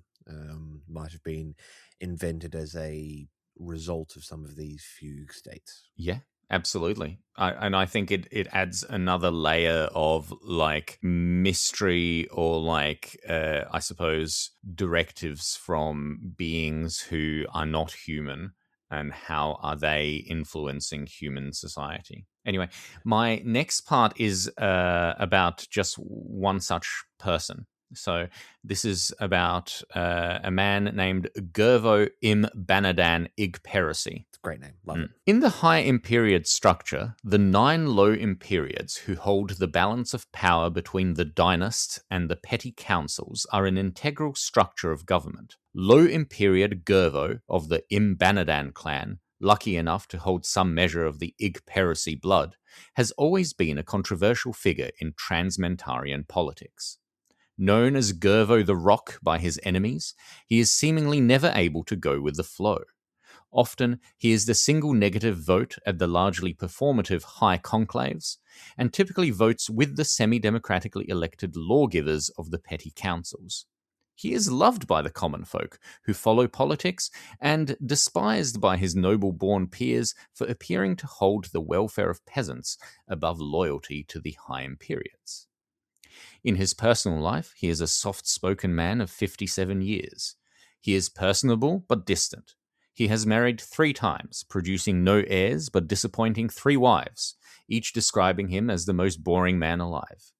S2: might have been invented as a result of some of these fugue states.
S1: Yeah, absolutely. I think it adds another layer of like mystery or like, I suppose, directives from beings who are not human, and how are they influencing human society. Anyway, my next part is about just one such person. So this is about a man named Gervo im Banadan ig Perisi.
S2: It's a great name. Love it.
S1: In the High Imperiad structure, the 9 Low Imperiads who hold the balance of power between the dynast and the petty councils are an integral structure of government. Low Imperiad Gervo of the Im Banadan clan, lucky enough to hold some measure of the Ig Perisi blood, has always been a controversial figure in Transmentarian politics. Known as Gervo the Rock by his enemies, he is seemingly never able to go with the flow. Often, he is the single negative vote at the largely performative high conclaves, and typically votes with the semi-democratically elected lawgivers of the petty councils. He is loved by the common folk who follow politics, and despised by his noble-born peers for appearing to hold the welfare of peasants above loyalty to the High Imperiads. In his personal life, he is a soft-spoken man of 57 years. He is personable but distant. He has married 3 times, producing no heirs but disappointing 3 wives, each describing him as the most boring man alive.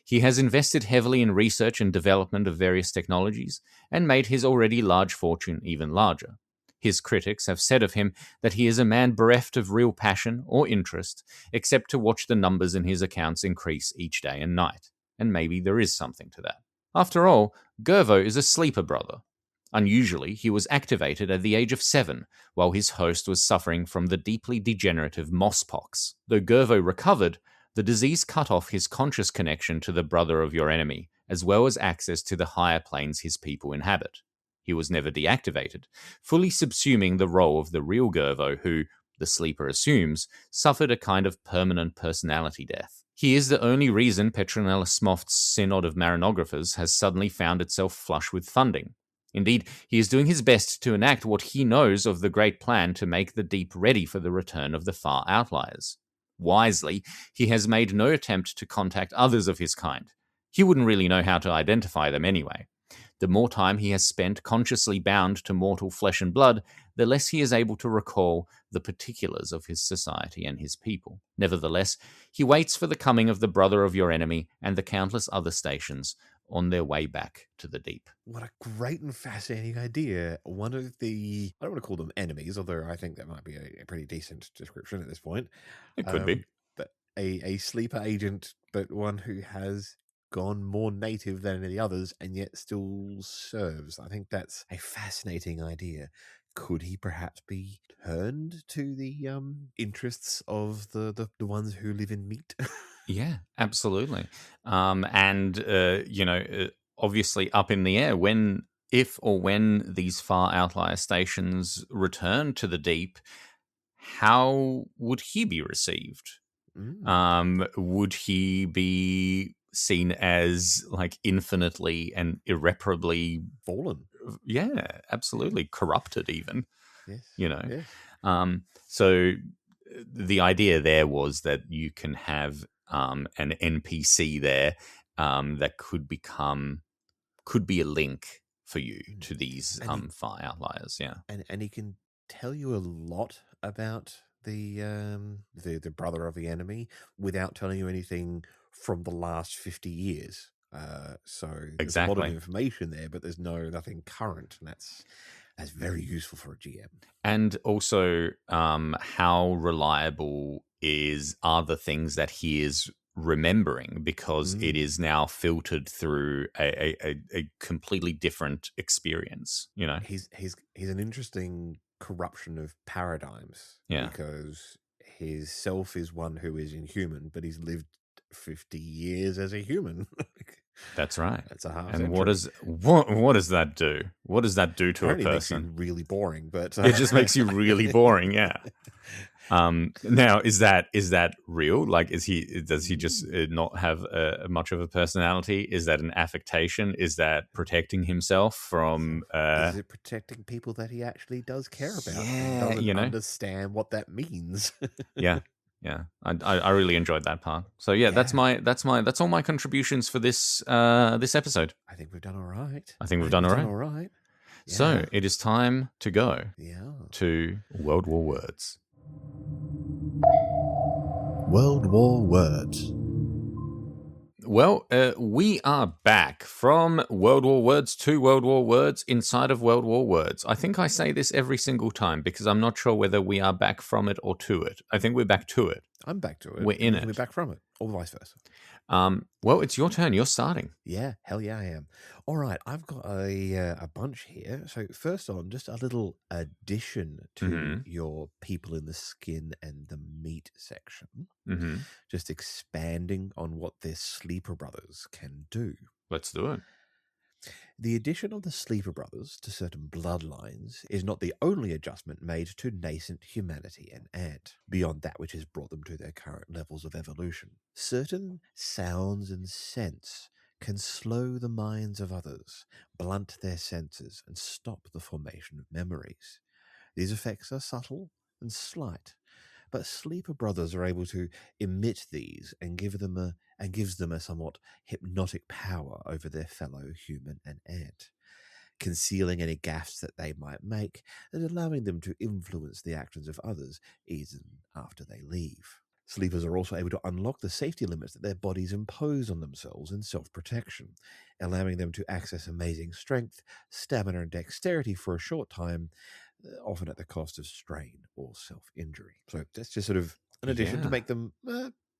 S1: He has invested heavily in research and development of various technologies, and made his already large fortune even larger. His critics have said of him that he is a man bereft of real passion or interest, except to watch the numbers in his accounts increase each day and night. And maybe there is something to that. After all, Gervo is a sleeper brother. Unusually, he was activated at the age of 7, while his host was suffering from the deeply degenerative mosspox. Though Gervo recovered, the disease cut off his conscious connection to the brother of your enemy, as well as access to the higher planes his people inhabit. He was never deactivated, fully subsuming the role of the real Gervo who, the sleeper assumes, suffered a kind of permanent personality death. He is the only reason Petronella Smoft's Synod of Marinographers has suddenly found itself flush with funding. Indeed, he is doing his best to enact what he knows of the great plan to make the Deep ready for the return of the Far Outliers. Wisely, he has made no attempt to contact others of his kind. He wouldn't really know how to identify them anyway. The more time he has spent consciously bound to mortal flesh and blood, the less he is able to recall the particulars of his society and his people. Nevertheless, he waits for the coming of the brother of your enemy and the countless other stations on their way back to the Deep.
S2: What a great and fascinating idea. One of the, I don't want to call them enemies, although I think that might be a pretty decent description at this point.
S1: It could be.
S2: But a sleeper agent, but one who has gone more native than any others and yet still serves. I think that's a fascinating idea. Could he perhaps be turned to the interests of the ones who live in meat?
S1: Yeah, absolutely. Obviously up in the air if or when these Far Outlier Stations return to the Deep, how would he be received? Would he be seen as like infinitely and irreparably
S2: fallen?
S1: Yeah, absolutely. Corrupted even.
S2: Yes.
S1: Yes. So the idea there was that you can have an NPC there that could be a link for you to these Far Outliers. Yeah,
S2: and he can tell you a lot about the brother of the enemy without telling you anything from the last 50 years. So there's a lot of information there, but there's nothing current, and that's very useful for a GM.
S1: And also, how reliable are the things that he is remembering, because it is now filtered through a completely different experience.
S2: He's an interesting corruption of paradigms.
S1: Yeah,
S2: because his self is one who is inhuman, but he's lived 50 years as a human.
S1: That's right.
S2: That's a half
S1: and
S2: century.
S1: What does that do? What does that do to
S2: Apparently
S1: a person?
S2: It makes you really boring, but
S1: it just makes you really boring. Yeah. Now, is that real? Like, does he just not have much of a personality? Is that an affectation? Is that protecting himself from?
S2: Is it protecting people that he actually does care about?
S1: Yeah,
S2: and doesn't understand what that means.
S1: Yeah. I really enjoyed that part. So yeah, that's all my contributions for this episode.
S2: I think we've done all right.
S1: All right. Yeah. So it is time to go to World War Words.
S3: World War Words.
S1: Well, we are back from World War Words to World War Words inside of World War Words. I think I say this every single time because I'm not sure whether we are back from it or to it. I think we're back to it.
S2: I'm back to it.
S1: We're in
S2: You can be
S1: it.
S2: back from it, or vice versa.
S1: Well, it's your turn. You're starting.
S2: Yeah, hell yeah, I am. All right, I've got a bunch here. So first on, just a little addition to your people in the skin and the meat section. Just expanding on what their sleeper brothers can do.
S1: Let's do it.
S2: The addition of the sleeper brothers to certain bloodlines is not the only adjustment made to nascent humanity and ant, beyond that which has brought them to their current levels of evolution. Certain sounds and scents can slow the minds of others, blunt their senses, and stop the formation of memories. These effects are subtle and slight, but sleeper brothers are able to emit these and gives them a somewhat hypnotic power over their fellow human and ant, concealing any gaffes that they might make and allowing them to influence the actions of others even after they leave. Sleepers are also able to unlock the safety limits that their bodies impose on themselves in self-protection, allowing them to access amazing strength, stamina, and dexterity for a short time, often at the cost of strain or self-injury. So that's just sort of an addition to make them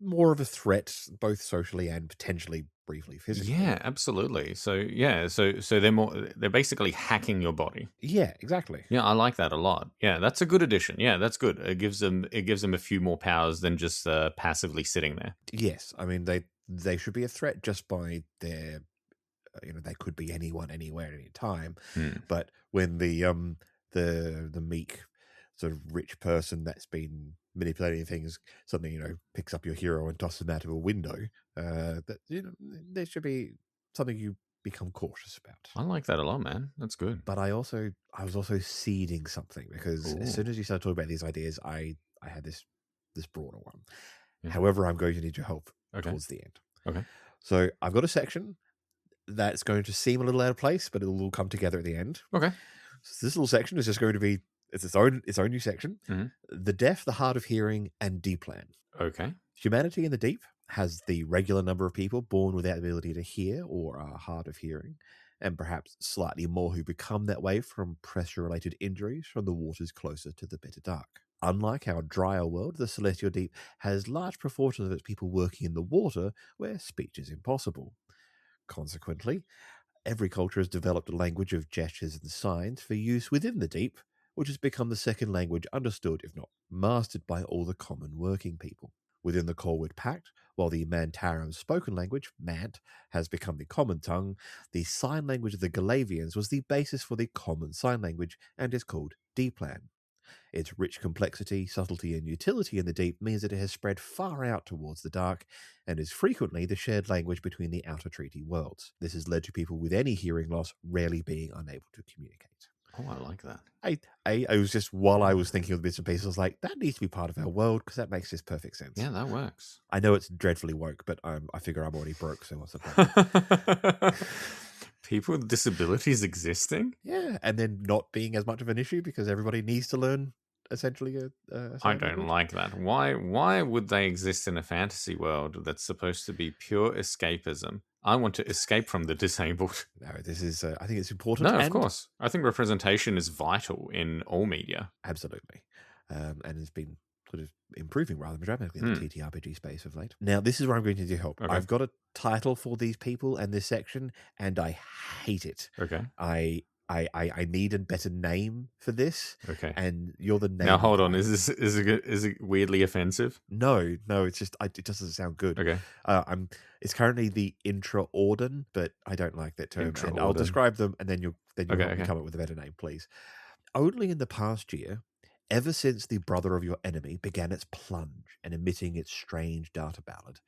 S2: more of a threat, both socially and potentially briefly physically.
S1: Yeah, absolutely. So they're basically hacking your body.
S2: Yeah, exactly.
S1: Yeah, I like that a lot. Yeah, that's a good addition. Yeah, that's good. It gives them a few more powers than just passively sitting there.
S2: Yes, I mean they should be a threat just by their they could be anyone, anywhere, at any time. But when the meek sort of rich person that's been manipulating things suddenly picks up your hero and tosses them out of a window, that there should be something you become cautious about.
S1: I like that a lot, man. That's good.
S2: But I was also seeding something because as soon as you started talking about these ideas, I had this broader one.
S1: Yeah.
S2: However, I'm going to need your help towards the end.
S1: Okay.
S2: So I've got a section that's going to seem a little out of place, but it'll all come together at the end.
S1: Okay.
S2: So this little section is just going to be its own new section. The deaf, the hard of hearing, and deep land.
S1: Okay.
S2: Humanity in the deep has the regular number of people born without the ability to hear or are hard of hearing, and perhaps slightly more who become that way from pressure-related injuries from the waters closer to the bitter dark. Unlike our drier world, the celestial deep has large proportions of its people working in the water where speech is impossible. Consequently, every culture has developed a language of gestures and signs for use within the deep, which has become the second language understood, if not mastered, by all the common working people. Within the Corwood Pact, while the Mantaran spoken language, Mant, has become the common tongue, the sign language of the Galavians was the basis for the common sign language and is called Deeplan. Its rich complexity, subtlety, and utility in the deep means that it has spread far out towards the dark and is frequently the shared language between the outer treaty worlds. This has led to people with any hearing loss rarely being unable to communicate.
S1: Oh, I like that.
S2: I was just, while I was thinking of the bits and pieces, I was like, that needs to be part of our world because that makes this perfect sense.
S1: Yeah, that works.
S2: I know it's dreadfully woke, but I figure I'm already broke, so what's the problem?
S1: People with disabilities existing?
S2: Yeah, and then not being as much of an issue because everybody needs to learn essentially a
S1: I don't like that. Why would they exist in a fantasy world that's supposed to be pure escapism? I want to escape from the disabled.
S2: No, this is, I think it's important.
S1: No, of course. I think representation is vital in all media.
S2: Absolutely. And it's been sort of improving rather dramatically in the TTRPG space of late. Now, this is where I'm going to need your help.
S1: Okay.
S2: I've got a title for these people and this section, and I hate it.
S1: Okay.
S2: I need a better name for this.
S1: Okay.
S2: And you're the name.
S1: Now hold on. Is it weirdly offensive?
S2: No. It's just it doesn't sound good.
S1: Okay.
S2: It's currently the intra-ordin, but I don't like that term. And I'll describe them, and then you'll help me come up with a better name, please. Only in the past year, ever since the brother of your enemy began its plunge and emitting its strange data ballad,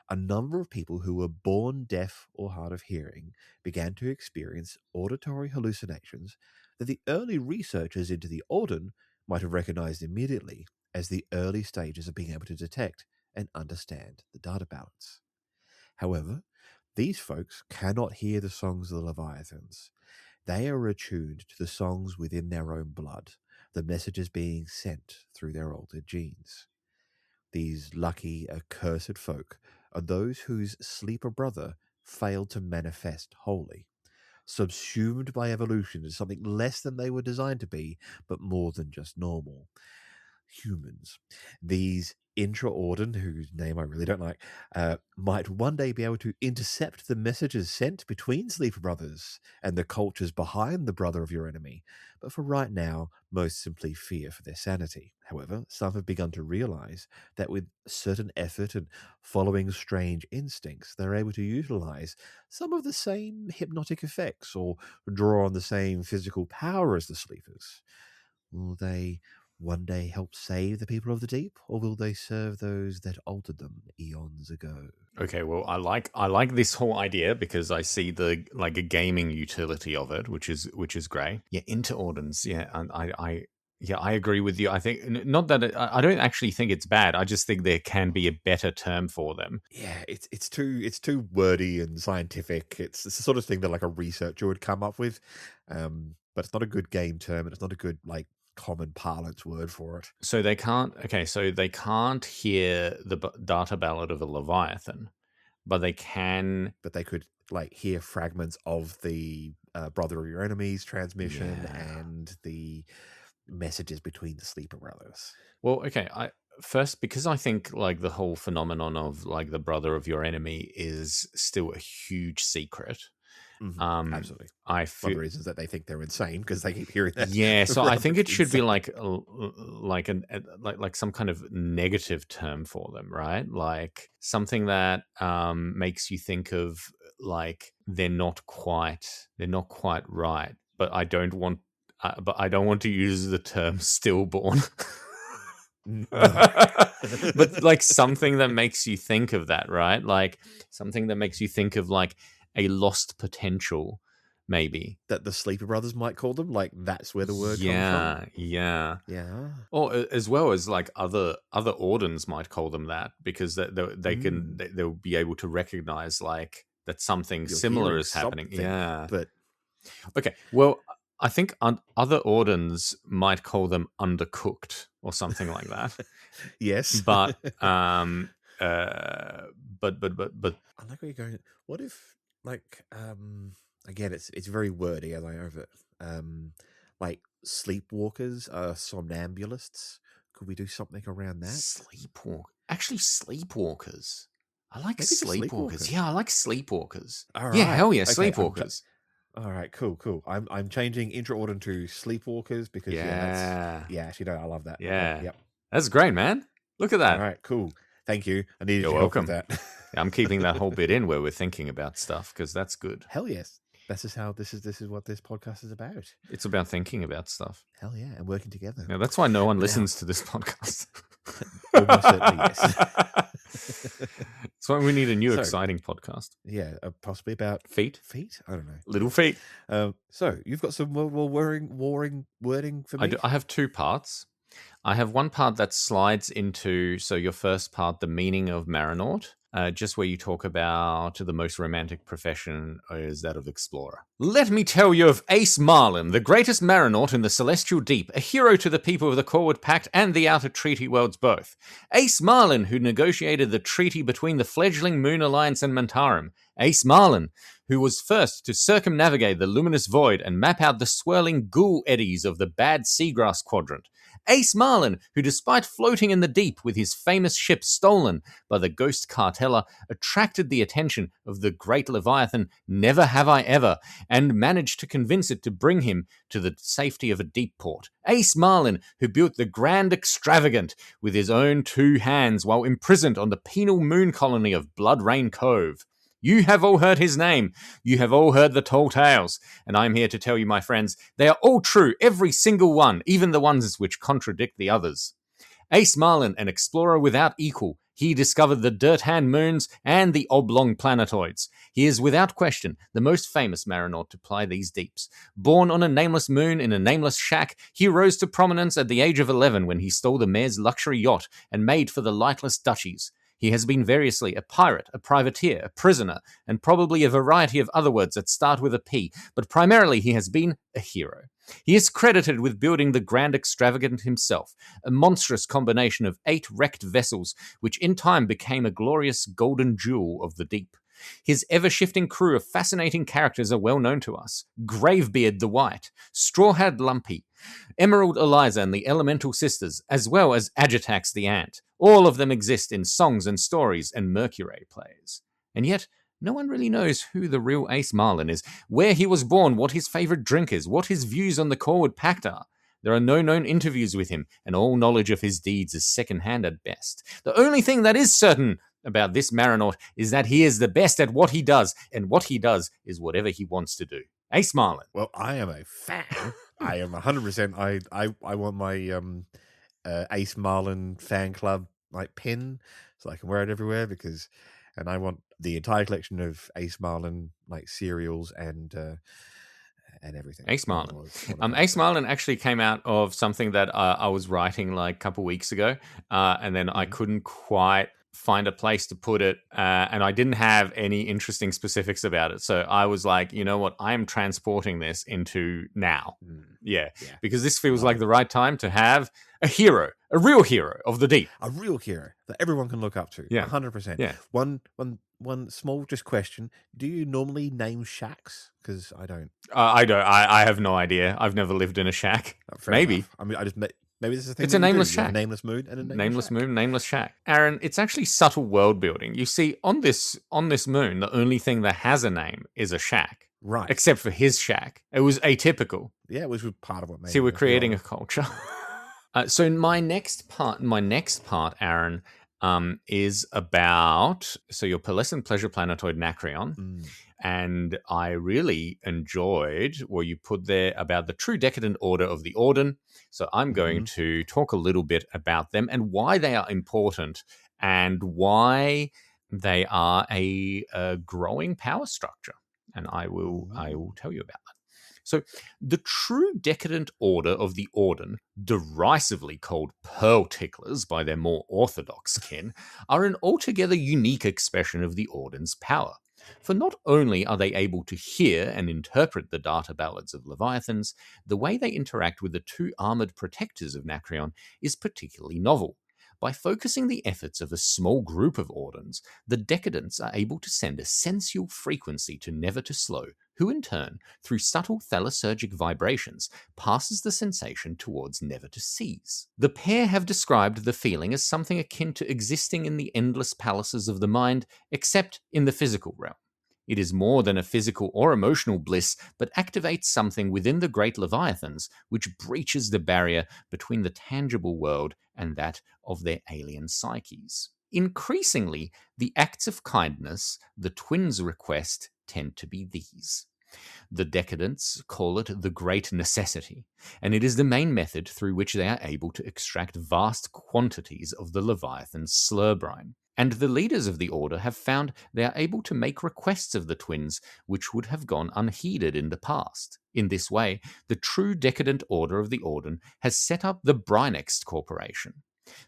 S2: a number of people who were born deaf or hard of hearing began to experience auditory hallucinations that the early researchers into the Ordin might have recognized immediately as the early stages of being able to detect and understand the data balance. However, these folks cannot hear the songs of the Leviathans. They are attuned to the songs within their own blood, the messages being sent through their altered genes. These lucky, accursed folk are those whose sleeper brother failed to manifest wholly, subsumed by evolution as something less than they were designed to be, but more than just normal. Humans. These intra-ordin, whose name I really don't like, might one day be able to intercept the messages sent between sleeper brothers and the cultures behind the brother of your enemy, but for right now, most simply fear for their sanity. However, some have begun to realize that with certain effort and following strange instincts, they're able to utilize some of the same hypnotic effects or draw on the same physical power as the sleepers. Will they one day help save the people of the deep, or will they serve those that altered them eons ago?
S1: Okay, well, I like this whole idea because I see the like a gaming utility of it, which is great. Yeah, interordins. Yeah, and I agree with you. I think not that I don't actually think it's bad. I just think there can be a better term for them.
S2: Yeah, it's too wordy and scientific. It's the sort of thing that like a researcher would come up with, but it's not a good game term, and it's not a good like common parlance word for it.
S1: So they can't. Okay, so they can't hear the data ballad of a Leviathan, but they can.
S2: But they could like hear fragments of the brother of your enemies transmission and the messages between the sleeper brothers.
S1: Well, okay. First, because I think like the whole phenomenon of like the brother of your enemy is still a huge secret.
S2: Absolutely.
S1: I
S2: One of the reasons that they think they're insane because they keep hearing that.
S1: Yeah, so I think it should be like some kind of negative term for them, right? Like something that makes you think of like they're not quite right. But I don't want to use the term stillborn. But like something that makes you think of that, right? Like something that makes you think of like a lost potential, maybe,
S2: that the sleeper brothers might call them. Like that's where the word comes from.
S1: Yeah. Or as well as like other ordens might call them that because they'll be able to recognize like that something similar is happening. Yeah,
S2: but
S1: okay. Well, I think other ordens might call them undercooked or something like that.
S2: Yes,
S1: but but
S2: I like where you're going. What if like again it's very wordy as I over it. Like sleepwalkers are somnambulists. Could we do something around that?
S1: Actually, sleepwalkers. I like
S2: Maybe
S1: sleepwalkers. Yeah, I like sleepwalkers.
S2: All right.
S1: Yeah, hell yeah,
S2: Okay,
S1: sleepwalkers.
S2: All right, cool. I'm changing intra-ordin to sleepwalkers because actually no, I love that.
S1: Yeah,
S2: okay, yep,
S1: that's great, man. Look at that.
S2: All right, cool. Thank you. I needed
S1: You're
S2: your help with
S1: welcome.
S2: that.
S1: I'm keeping that whole bit in where we're thinking about stuff because that's good.
S2: Hell yes. This is what this podcast is about.
S1: It's about thinking about stuff.
S2: Hell yeah, and working together.
S1: Yeah, that's why no one listens to this podcast.
S2: Almost certainly, yes.
S1: That's why we need a new exciting podcast.
S2: Yeah, possibly about
S1: feet.
S2: I don't know.
S1: Little feet.
S2: So you've got some more warring wording for me?
S1: I have two parts. I have one part that slides into, so your first part, the meaning of Marinaut, just where you talk about the most romantic profession is that of explorer. Let me tell you of Ace Marlin, the greatest Marinaut in the celestial deep, a hero to the people of the Corwood Pact and the Outer Treaty Worlds both. Ace Marlin, who negotiated the treaty between the fledgling Moon Alliance and Mantarum. Ace Marlin, who was first to circumnavigate the luminous void and map out the swirling ghoul eddies of the bad seagrass quadrant. Ace Marlin, who despite floating in the deep with his famous ship stolen by the ghost carteller, attracted the attention of the great Leviathan Never Have I Ever, and managed to convince it to bring him to the safety of a deep port. Ace Marlin, who built the Grand Extravagant with his own 2 hands while imprisoned on the penal moon colony of Blood Rain Cove. You have all heard his name. You have all heard the tall tales. And I'm here to tell you, my friends, they are all true, every single one, even the ones which contradict the others. Ace Marlin, an explorer without equal, he discovered the Dirt Hand Moons and the oblong planetoids. He is without question the most famous Marinaut to ply these deeps. Born on a nameless moon in a nameless shack, he rose to prominence at the age of 11 when he stole the mayor's luxury yacht and made for the lightless duchies. He has been variously a pirate, a privateer, a prisoner, and probably a variety of other words that start with a P, but primarily he has been a hero. He is credited with building the Grand Extravagant himself, a monstrous combination of 8 wrecked vessels, which in time became a glorious golden jewel of the deep. His ever-shifting crew of fascinating characters are well known to us. Gravebeard the White, Strawhead Lumpy, Emerald Eliza and the Elemental Sisters, as well as Agitax the Ant. All of them exist in songs and stories and Mercury plays. And yet, no one really knows who the real Ace Marlin is, where he was born, what his favorite drink is, what his views on the Corwood Pact are. There are no known interviews with him, and all knowledge of his deeds is second-hand at best. The only thing that is certain about this Marinaut is that he is the best at what he does, and what he does is whatever he wants to do. Ace Marlin.
S2: Well, I am a fan. I am 100%. I want my Ace Marlin fan club like pin so I can wear it everywhere and I want the entire collection of Ace Marlin like cereals and everything.
S1: Ace Marlin. Ace Marlin actually came out of something that I was writing like a couple weeks ago, and then I couldn't quite find a place to put it, and I didn't have any interesting specifics about it. So I was like, you know what? I am transporting this into now. Yeah, because this feels like the right time to have a hero, a real hero of the deep.
S2: A real hero that everyone can look up to.
S1: Yeah.
S2: 100%.
S1: Yeah.
S2: One small just question. Do you normally name shacks? Because I don't.
S1: I don't. I have no idea. I've never lived in a shack.
S2: Maybe. Enough. I mean, maybe this is a thing.
S1: It's a nameless shack.
S2: A nameless moon and a
S1: nameless moon, nameless shack. Aaron, it's actually subtle world building. You see, on this moon, the only thing that has a name is a shack.
S2: Right.
S1: Except for his shack. It was atypical.
S2: Yeah, which was part of what made it.
S1: See, we're creating a culture. So my next part, Aaron, is about your Pearlescent Pleasure Planetoid Nakreon. And I really enjoyed what you put there about the true decadent order of the Orden. So I'm going to talk a little bit about them and why they are important and why they are a growing power structure. And I will tell you about that. So the true decadent order of the Orden, derisively called pearl ticklers by their more orthodox kin, are an altogether unique expression of the Orden's power. For not only are they able to hear and interpret the data ballads of Leviathans, the way they interact with the 2 armoured protectors of Nakreon is particularly novel. By focusing the efforts of a small group of Ordens, the Decadents are able to send a sensual frequency to Never to Slow, who in turn, through subtle thalassurgic vibrations, passes the sensation towards Never to Cease. The pair have described the feeling as something akin to existing in the endless palaces of the mind, except in the physical realm. It is more than a physical or emotional bliss, but activates something within the great Leviathans, which breaches the barrier between the tangible world and that of their alien psyches. Increasingly, the acts of kindness the twins request tend to be these. The Decadents call it the Great Necessity, and it is the main method through which they are able to extract vast quantities of the Leviathan's slur brine. And the leaders of the Order have found they are able to make requests of the twins which would have gone unheeded in the past. In this way, the true decadent Order of the Orden has set up the Brinext Corporation,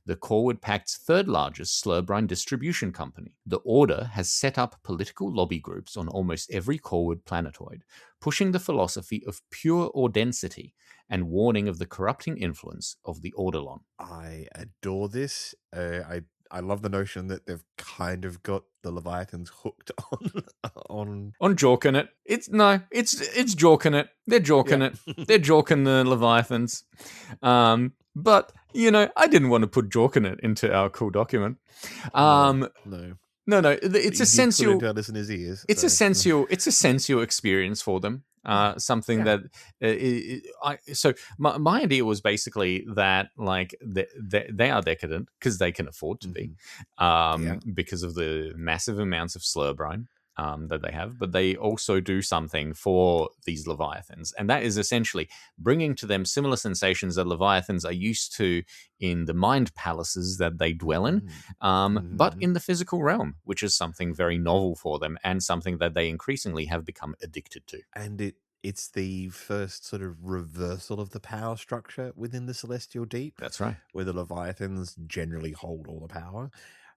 S1: the Corwood Pact's 3rd largest slur brine distribution company. The Order has set up political lobby groups on almost every Corwood planetoid, pushing the philosophy of pure audensity and warning of the corrupting influence of the Orderlon.
S2: I adore this. I love the notion that they've kind of got the Leviathans hooked on
S1: jorking it. It's jorking it. They're jorking it. They're jorking the Leviathans. But I didn't want to put jorking it into our cool document.
S2: No.
S1: It's essential.
S2: Put it in his ears.
S1: It's essential. It's a sensual experience for them. Something that my idea was basically that like they are decadent because they can afford to be, because of the massive amounts of slur brine that they have, but they also do something for these Leviathans, and that is essentially bringing to them similar sensations that Leviathans are used to in the mind palaces that they dwell in, but in the physical realm, which is something very novel for them and something that they increasingly have become addicted to.
S2: And it's the first sort of reversal of the power structure within the Celestial Deep.
S1: That's right.
S2: Where the Leviathans generally hold all the power.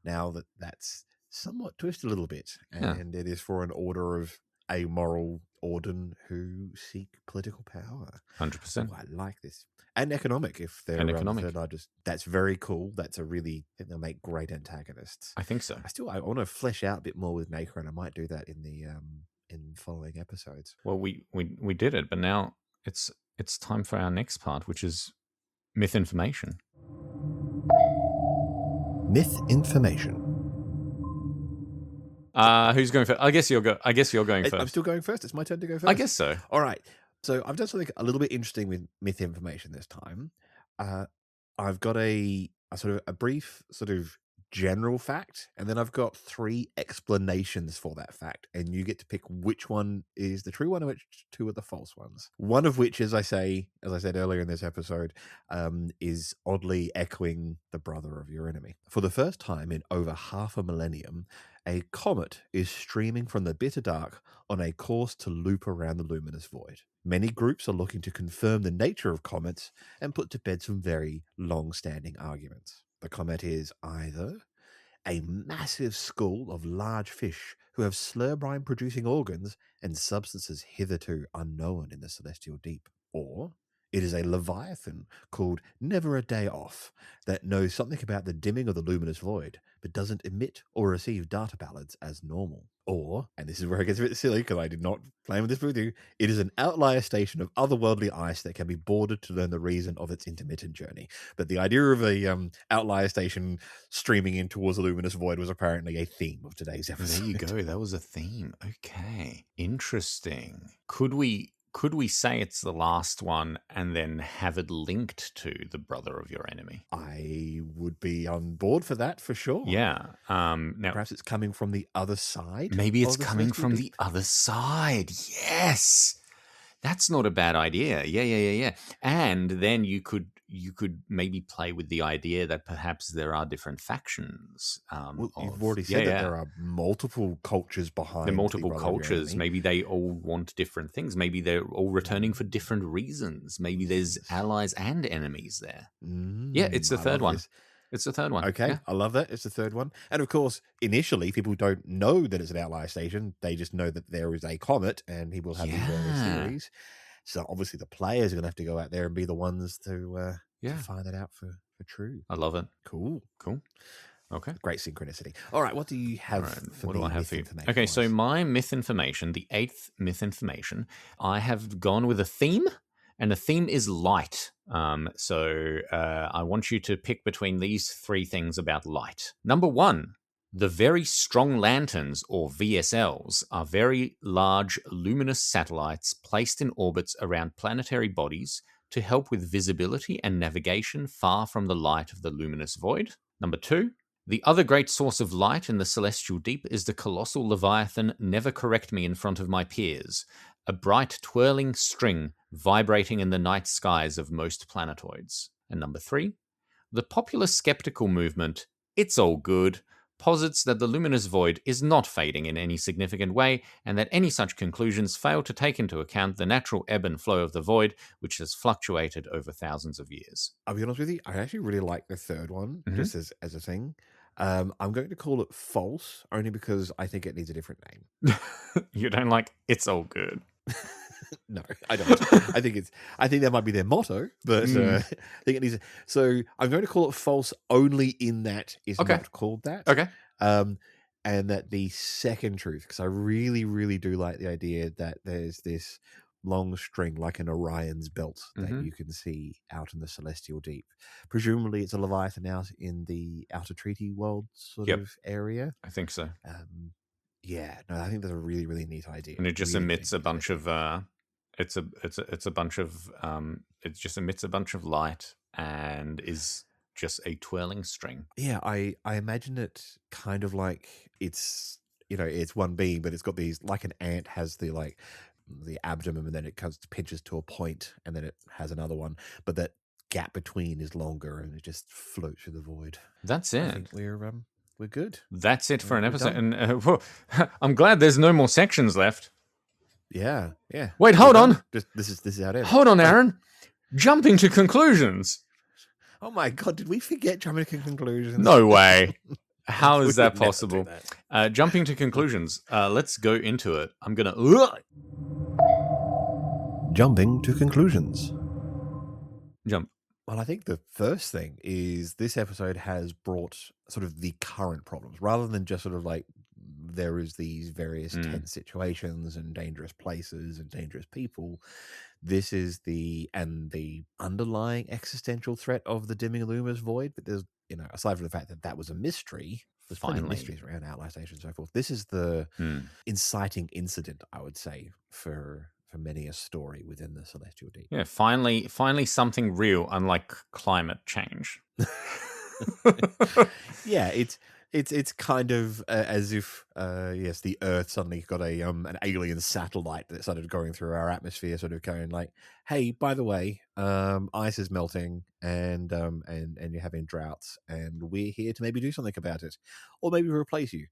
S2: Now that's somewhat twisted a little bit, and it is for an order of amoral Orden who seek political power.
S1: 100%.
S2: Oh, I like this. And economic, if they're
S1: And
S2: the
S1: economic.
S2: third largest. That's very cool. That's a really, I think they'll make great antagonists.
S1: I think so.
S2: I want to flesh out a bit more with Nakreon. I might do that in the in following episodes.
S1: Well, we did it, but now it's time for our next part, which is myth information.
S2: Myth information.
S1: Who's going first? I guess you're going first.
S2: I'm still going first. It's my turn to go first.
S1: I guess so.
S2: All right. So I've done something a little bit interesting with myth information this time. I've got a sort of a brief sort of general fact, and then I've got 3 explanations for that fact, and you get to pick which one is the true one and which 2 are the false ones. One of which, as I said earlier in this episode, is oddly echoing the brother of your enemy. For the first time in over half a millennium, a comet is streaming from the bitter dark on a course to loop around the luminous void. Many groups are looking to confirm the nature of comets and put to bed some very long-standing arguments. The comet is either a massive school of large fish who have slur brine-producing organs and substances hitherto unknown in the celestial deep, or it is a leviathan called Never a Day Off that knows something about the dimming of the luminous void, but doesn't emit or receive data ballads as normal. Or, and this is where it gets a bit silly because I did not plan with this with you, it is an outlier station of otherworldly ice that can be boarded to learn the reason of its intermittent journey. But the idea of a outlier station streaming in towards the luminous void was apparently a theme of today's episode.
S1: There you go. That was a theme. Okay. Interesting. Could we say it's the last one and then have it linked to the brother of your enemy?
S2: I would be on board for that for sure.
S1: Yeah. Now,
S2: perhaps it's coming from the other side.
S1: Maybe it's coming from the other side. Yes. That's not a bad idea. Yeah. And then you could maybe play with the idea that perhaps there are different factions.
S2: You've already said that there are multiple cultures behind.
S1: There are multiple cultures. Maybe they all want different things. Maybe they're all returning for different reasons. Maybe there's allies and enemies there. Yeah, it's the third one.
S2: This.
S1: It's the third one.
S2: Okay,
S1: yeah.
S2: I love that. It's the third one. And of course, initially, people don't know that it's an outlier station. They just know that there is a comet and he will have these various theories. So obviously the players are going to have to go out there and be the ones to find that out for true.
S1: I love it.
S2: Cool.
S1: Okay.
S2: Great synchronicity. All right, what do you have for me? What do I have for you?
S1: Okay, so my myth information, the 8th myth information, I have gone with a theme. And the theme is light. So I want you to pick between these 3 things about light. Number 1, the Very Strong Lanterns, or VSLs, are very large luminous satellites placed in orbits around planetary bodies to help with visibility and navigation far from the light of the luminous void. Number 2, the other great source of light in the celestial deep is the colossal leviathan Never Correct Me in Front of My Peers, a bright twirling string vibrating in the night skies of most planetoids. And number 3, the popular skeptical movement, It's All Good, posits that the luminous void is not fading in any significant way, and that any such conclusions fail to take into account the natural ebb and flow of the void, which has fluctuated over thousands of years.
S2: I'll be honest with you, I actually really like the third one, just as a thing. I'm going to call it false, only because I think it needs a different name.
S1: You don't like It's All Good?
S2: No, I don't. I think that might be their motto, but I think it needs. So I'm going to call it false only in that it's not called that.
S1: Okay.
S2: And that the second truth, because I really, really do like the idea that there's this long string like an Orion's belt that you can see out in the celestial deep. Presumably, it's a leviathan out in the outer treaty world sort of area.
S1: I think so.
S2: Yeah, no, I think that's a really, really neat idea.
S1: And it just emits a bunch of it just emits a bunch of light and is just a twirling string.
S2: Yeah, I imagine it kind of like it's one being, but it's got these, like an ant has the abdomen, and then it pinches to a point, and then it has another one, but that gap between is longer, and it just floats through the void.
S1: That's it.
S2: I think we're good.
S1: That's it for an episode. And I'm glad there's no more sections left.
S2: Yeah.
S1: Wait, hold on.
S2: This is how it ends.
S1: Hold on, Aaron. Jumping to conclusions.
S2: Oh my God, did we forget jumping to conclusions?
S1: No way. How is that possible? Jumping to conclusions. Let's go into it. I'm going to...
S2: jumping to conclusions.
S1: Jump.
S2: Well, I think the first thing is this episode has brought sort of the current problems rather than just sort of like there is these various tense situations and dangerous places and dangerous people. This is the underlying existential threat of the dimming Illuminous void. But there's, aside from the fact that that was a mystery, there's plenty of mysteries around Outlier Stations and so forth. This is the inciting incident, I would say, for many a story within the Celestial Deep.
S1: Yeah, finally something real, unlike climate change.
S2: Yeah, it's kind of as if the Earth suddenly got an alien satellite that started going through our atmosphere, sort of going like, hey, by the way, ice is melting and you're having droughts, and we're here to maybe do something about it, or maybe replace you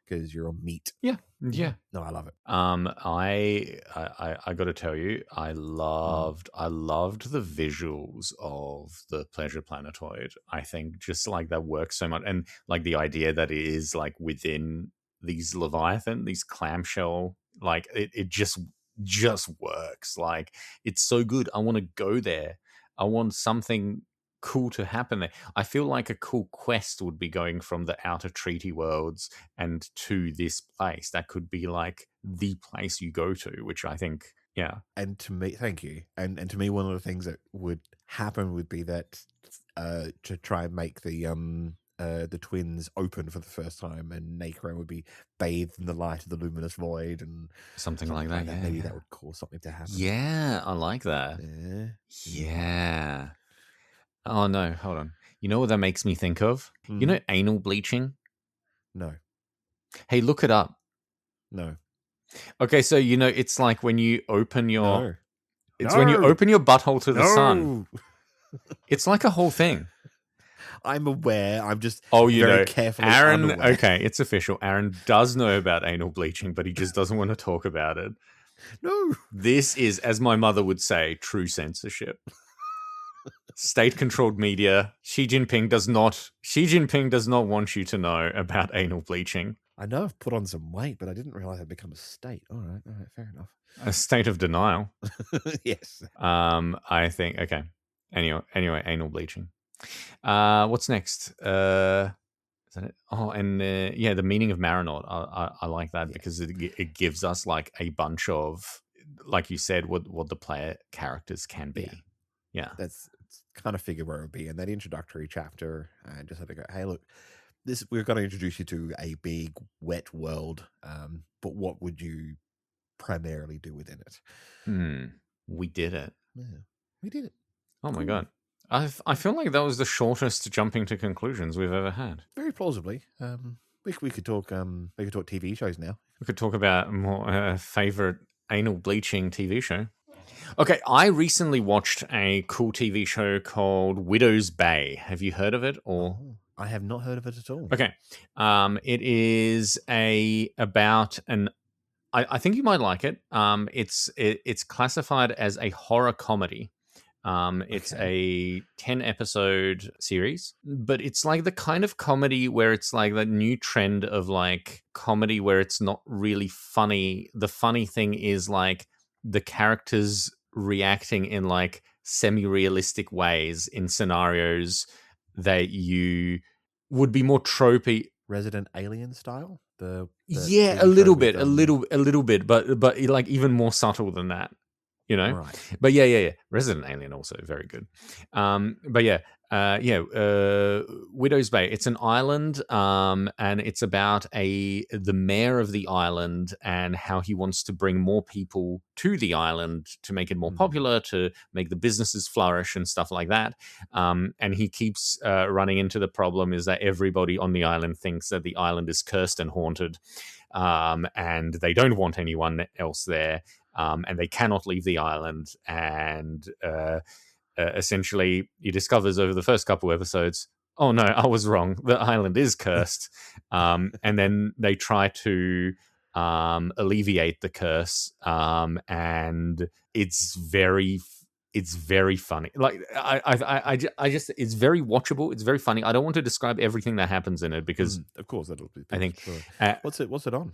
S2: because you're on meat.
S1: Yeah.
S2: No, I love it.
S1: I got to tell you, I loved the visuals of the Pleasure Planetoid. I think just like that works so much, and like the idea that it is like within these Leviathan, these clamshell, like it just works. Like it's so good. I want to go there. I want something cool to happen there. I feel like a cool quest would be going from the outer treaty worlds and to this place. That could be like the place you go to, which I think, yeah.
S2: And to me, thank you. And to me, one of the things that would happen would be that to try and make the twins open for the first time, and Nakreon would be bathed in the light of the luminous void, and
S1: something like that. Yeah,
S2: maybe that would cause something to happen.
S1: Yeah, I like that. Yeah. Oh, no, hold on. You know what that makes me think of? You know anal bleaching?
S2: No.
S1: Hey, look it up.
S2: No.
S1: Okay, so, it's like when you open your...
S2: No.
S1: It's when you open your butthole to the sun. It's like a whole thing.
S2: I'm aware. I'm just
S1: very
S2: carefully
S1: Aaron,
S2: unaware.
S1: Okay, it's official. Aaron does know about anal bleaching, but he just doesn't want to talk about it.
S2: No.
S1: This is, as my mother would say, true censorship. State-controlled media. Xi Jinping does not want you to know about anal bleaching.
S2: I know I've put on some weight, but I didn't realize I'd become a state. All right, fair enough.
S1: A state of denial.
S2: Yes.
S1: I think, okay. Anyway, anal bleaching. What's next? Is that it? Oh, and the meaning of Marinaut. I like that because it gives us like a bunch of, like you said, what the player characters can be. Yeah.
S2: That's kind of figure where it would be in that introductory chapter, and just had to go, hey, look, we're going to introduce you to a big wet world, but what would you primarily do within it?
S1: We did it.
S2: Yeah, we did it.
S1: Oh my god. I feel like that was the shortest jumping to conclusions we've ever had.
S2: Very plausibly. We could talk TV shows now.
S1: We could talk about more favorite anal bleaching TV show. Okay, I recently watched a cool TV show called Widow's Bay. Have you heard of it? Or
S2: I have not heard of it at all.
S1: Okay, it is about an. I think you might like it. It's classified as a horror comedy. It's a 10-episode series, but it's like the kind of comedy where it's like the new trend of like comedy where it's not really funny. The funny thing is like the characters reacting in like semi-realistic ways in scenarios that you would be more tropey.
S2: Resident Alien style?
S1: A little bit, but like even more subtle than that.
S2: Right.
S1: But yeah. Resident Alien also very good. Widow's Bay. It's an island, and it's about the mayor of the island and how he wants to bring more people to the island to make it more popular, to make the businesses flourish and stuff like that. And he keeps running into the problem is that everybody on the island thinks that the island is cursed and haunted, and they don't want anyone else there. And they cannot leave the island. And essentially, he discovers over the first couple episodes, oh no, I was wrong. The island is cursed. And then they try to alleviate the curse. And it's very funny. Like I just it's very watchable. It's very funny. I don't want to describe everything that happens in it because
S2: of course that'll be.
S1: I think
S2: sure. What's it on?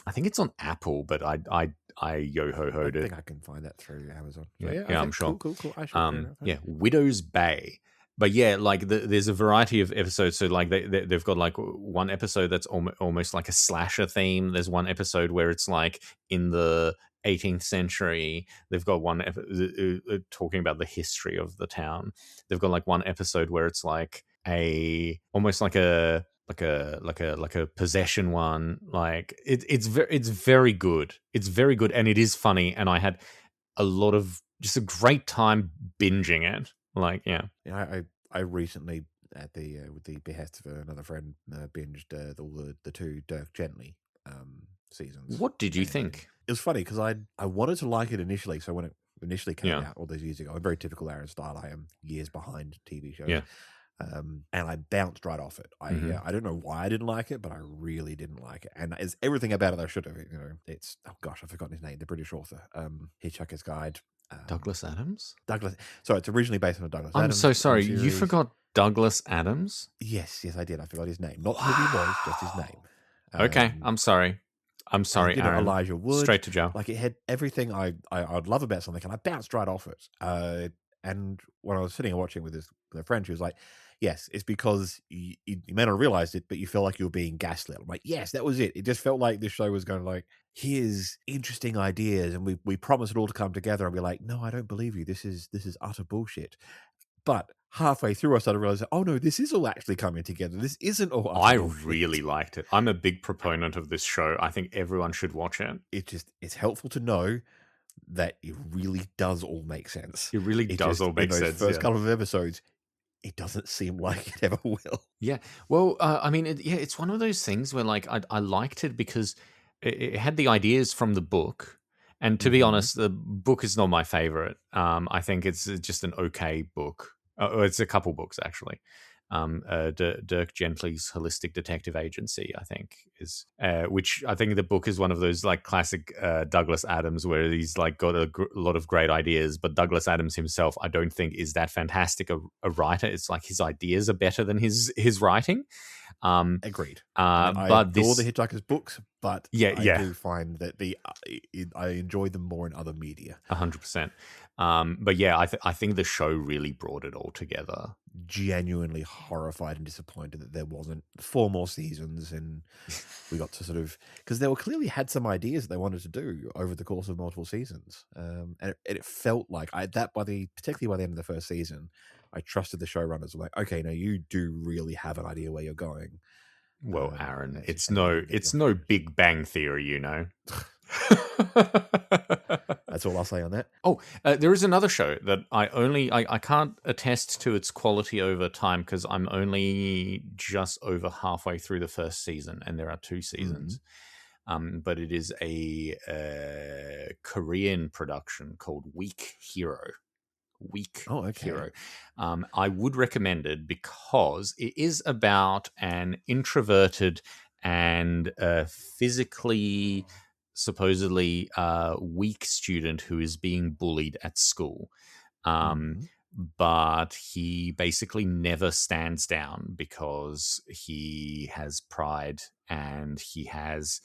S1: I think it's on Apple, but I I yo-ho-hoed
S2: I
S1: it.
S2: think I can find that through Amazon. So,
S1: Yeah,
S2: okay,
S1: I'm sure.
S2: Cool. I should. Fair enough.
S1: Yeah, Widow's Bay. But yeah, like there's a variety of episodes. So like they've got like one episode that's almost like a slasher theme. There's one episode where it's like in the 18th century. They've got one talking about the history of the town. They've got like one episode where it's like almost like a possession one. Like it's very good. It's very good, and it is funny. And I had just a great time binging it. Like, yeah.
S2: I recently, at the with the behest of another friend, binged the two Dirk Gently seasons.
S1: What did you
S2: And
S1: think?
S2: it was funny because I wanted to like it initially. So when it initially came
S1: Yeah.
S2: out all those years ago, I'm very typical Aaron style. I am years behind TV shows.
S1: Yeah.
S2: And I bounced right off it. I don't know why I didn't like it, but I really didn't like it. And it's everything about it I should have. You know, it's I've forgotten his name. The British author, Hitchhiker's Guide.
S1: Douglas Adams?
S2: So it's originally based on a Douglas
S1: I'm
S2: Adams.
S1: so sorry.
S2: series.
S1: You forgot Douglas Adams?
S2: Yes, I did. I forgot his name. Not who he was, just his name.
S1: Okay, I'm sorry. Aaron.
S2: Elijah Wood.
S1: Straight to Joe.
S2: Like, it had everything I'd love about something, and I bounced right off it. And when I was sitting and watching with a friend, she was like, yes, it's because you may not have realized it, but you felt like you were being gaslit. I'm like, yes, that was it. It just felt like this show was going like, here's interesting ideas, and we promise it all to come together, and we're like, no, I don't believe you. This is utter bullshit. But halfway through, I started realizing, oh no, this is all actually coming together. This isn't all utter bullshit.
S1: Really liked it. I'm a big proponent of this show. I think everyone should watch it.
S2: It's helpful to know that it really does all make sense.
S1: It really does all make sense.
S2: First couple of episodes, it doesn't seem like it ever will.
S1: Yeah. Well, I mean, it's one of those things where like I liked it because it had the ideas from the book. And to be honest, the book is not my favorite. I think it's just an okay book. It's a couple books, actually. Dirk Gently's Holistic Detective Agency, I think, is which I think the book is one of those like classic Douglas Adams, where he's like got a lot of great ideas, but Douglas Adams himself, I don't think is that fantastic a writer. It's like his ideas are better than his writing.
S2: Agreed.
S1: I
S2: adore the Hitchhiker's books, but I do find that I enjoy them more in other media.
S1: 100%. But yeah, I think the show really brought it all together.
S2: Genuinely horrified and disappointed that there wasn't 4 more seasons, and we got to sort of, because they clearly had some ideas that they wanted to do over the course of multiple seasons, and it felt like particularly by the end of the first season, I trusted the showrunners. Like, okay, now you do really have an idea where you're going.
S1: Well, Aaron, it's no Big Bang Theory, you know.
S2: That's all I'll say on that.
S1: Oh, there is another show that I can't attest to its quality over time because I'm only just over halfway through the first season, and there are 2 seasons. But it is a Korean production called Weak Hero. Hero. I would recommend it because it is about an introverted and physically supposedly weak student who is being bullied at school. But he basically never stands down because he has pride and he has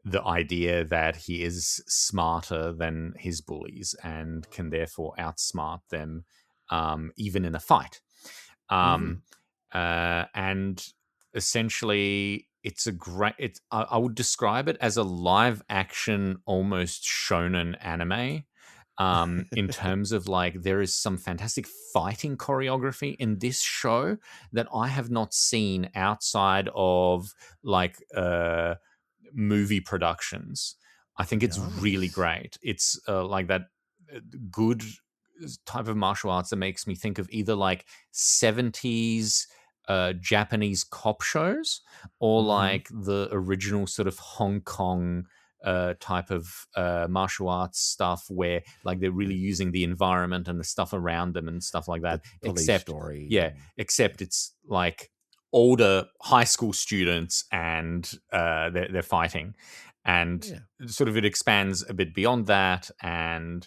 S1: the idea that he is smarter than his bullies and can therefore outsmart them even in a fight. And essentially, it's a great. I would describe it as a live action, almost shonen anime. In terms of like, there is some fantastic fighting choreography in this show that I have not seen outside of like movie productions. I think it's really great. It's like that good type of martial arts that makes me think of either like 70s Japanese cop shows or like the original sort of Hong Kong type of martial arts stuff where like they're really using the environment and the stuff around them and stuff like that. Except it's like older high school students and they're fighting, and sort of it expands a bit beyond that, and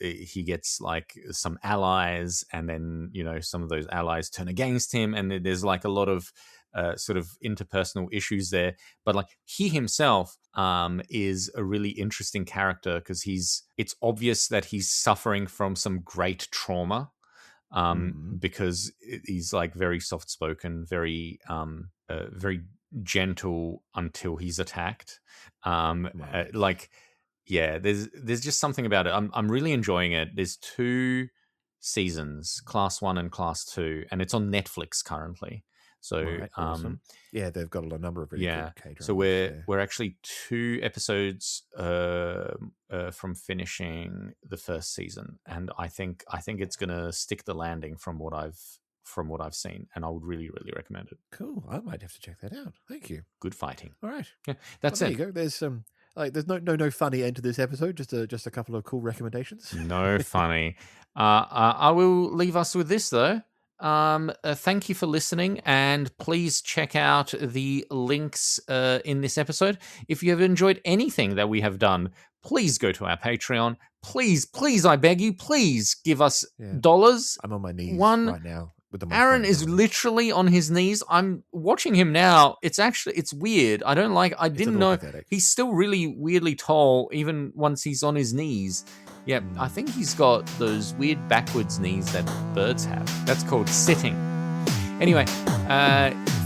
S1: he gets like some allies, and then some of those allies turn against him, and there's like a lot of sort of interpersonal issues there. But like he himself is a really interesting character because it's obvious that he's suffering from some great trauma. Because he's like very soft spoken, very gentle until he's attacked.
S2: Right.
S1: There's just something about it. I'm really enjoying it. There's 2 seasons, Class 1 and Class 2, and it's on Netflix currently. So
S2: Right, awesome. Yeah, they've got a number of really good K-dramas.
S1: So we're actually 2 episodes from finishing the first season, and I think it's gonna stick the landing from what I've seen, and I would really, really recommend it.
S2: Cool. I might have to check that out. Thank you.
S1: Good fighting.
S2: All right.
S1: Yeah, that's
S2: there
S1: it.
S2: you go. There's there's no funny end to this episode. Just a couple of cool recommendations.
S1: No funny. I will leave us with this though. Thank you for listening, and please check out the links in this episode. If you have enjoyed anything that we have done, please go to our Patreon. Please, I beg you, please give us dollars.
S2: I'm on my knees right now.
S1: Aaron is literally on his knees. I'm watching him now. It's weird. I didn't know.
S2: Pathetic.
S1: He's still really weirdly tall, even once he's on his knees. Yeah, I think he's got those weird backwards knees that birds have. That's called sitting. Anyway,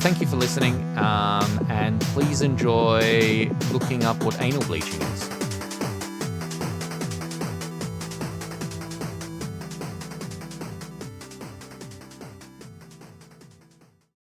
S1: thank you for listening, and please enjoy looking up what anal bleaching is.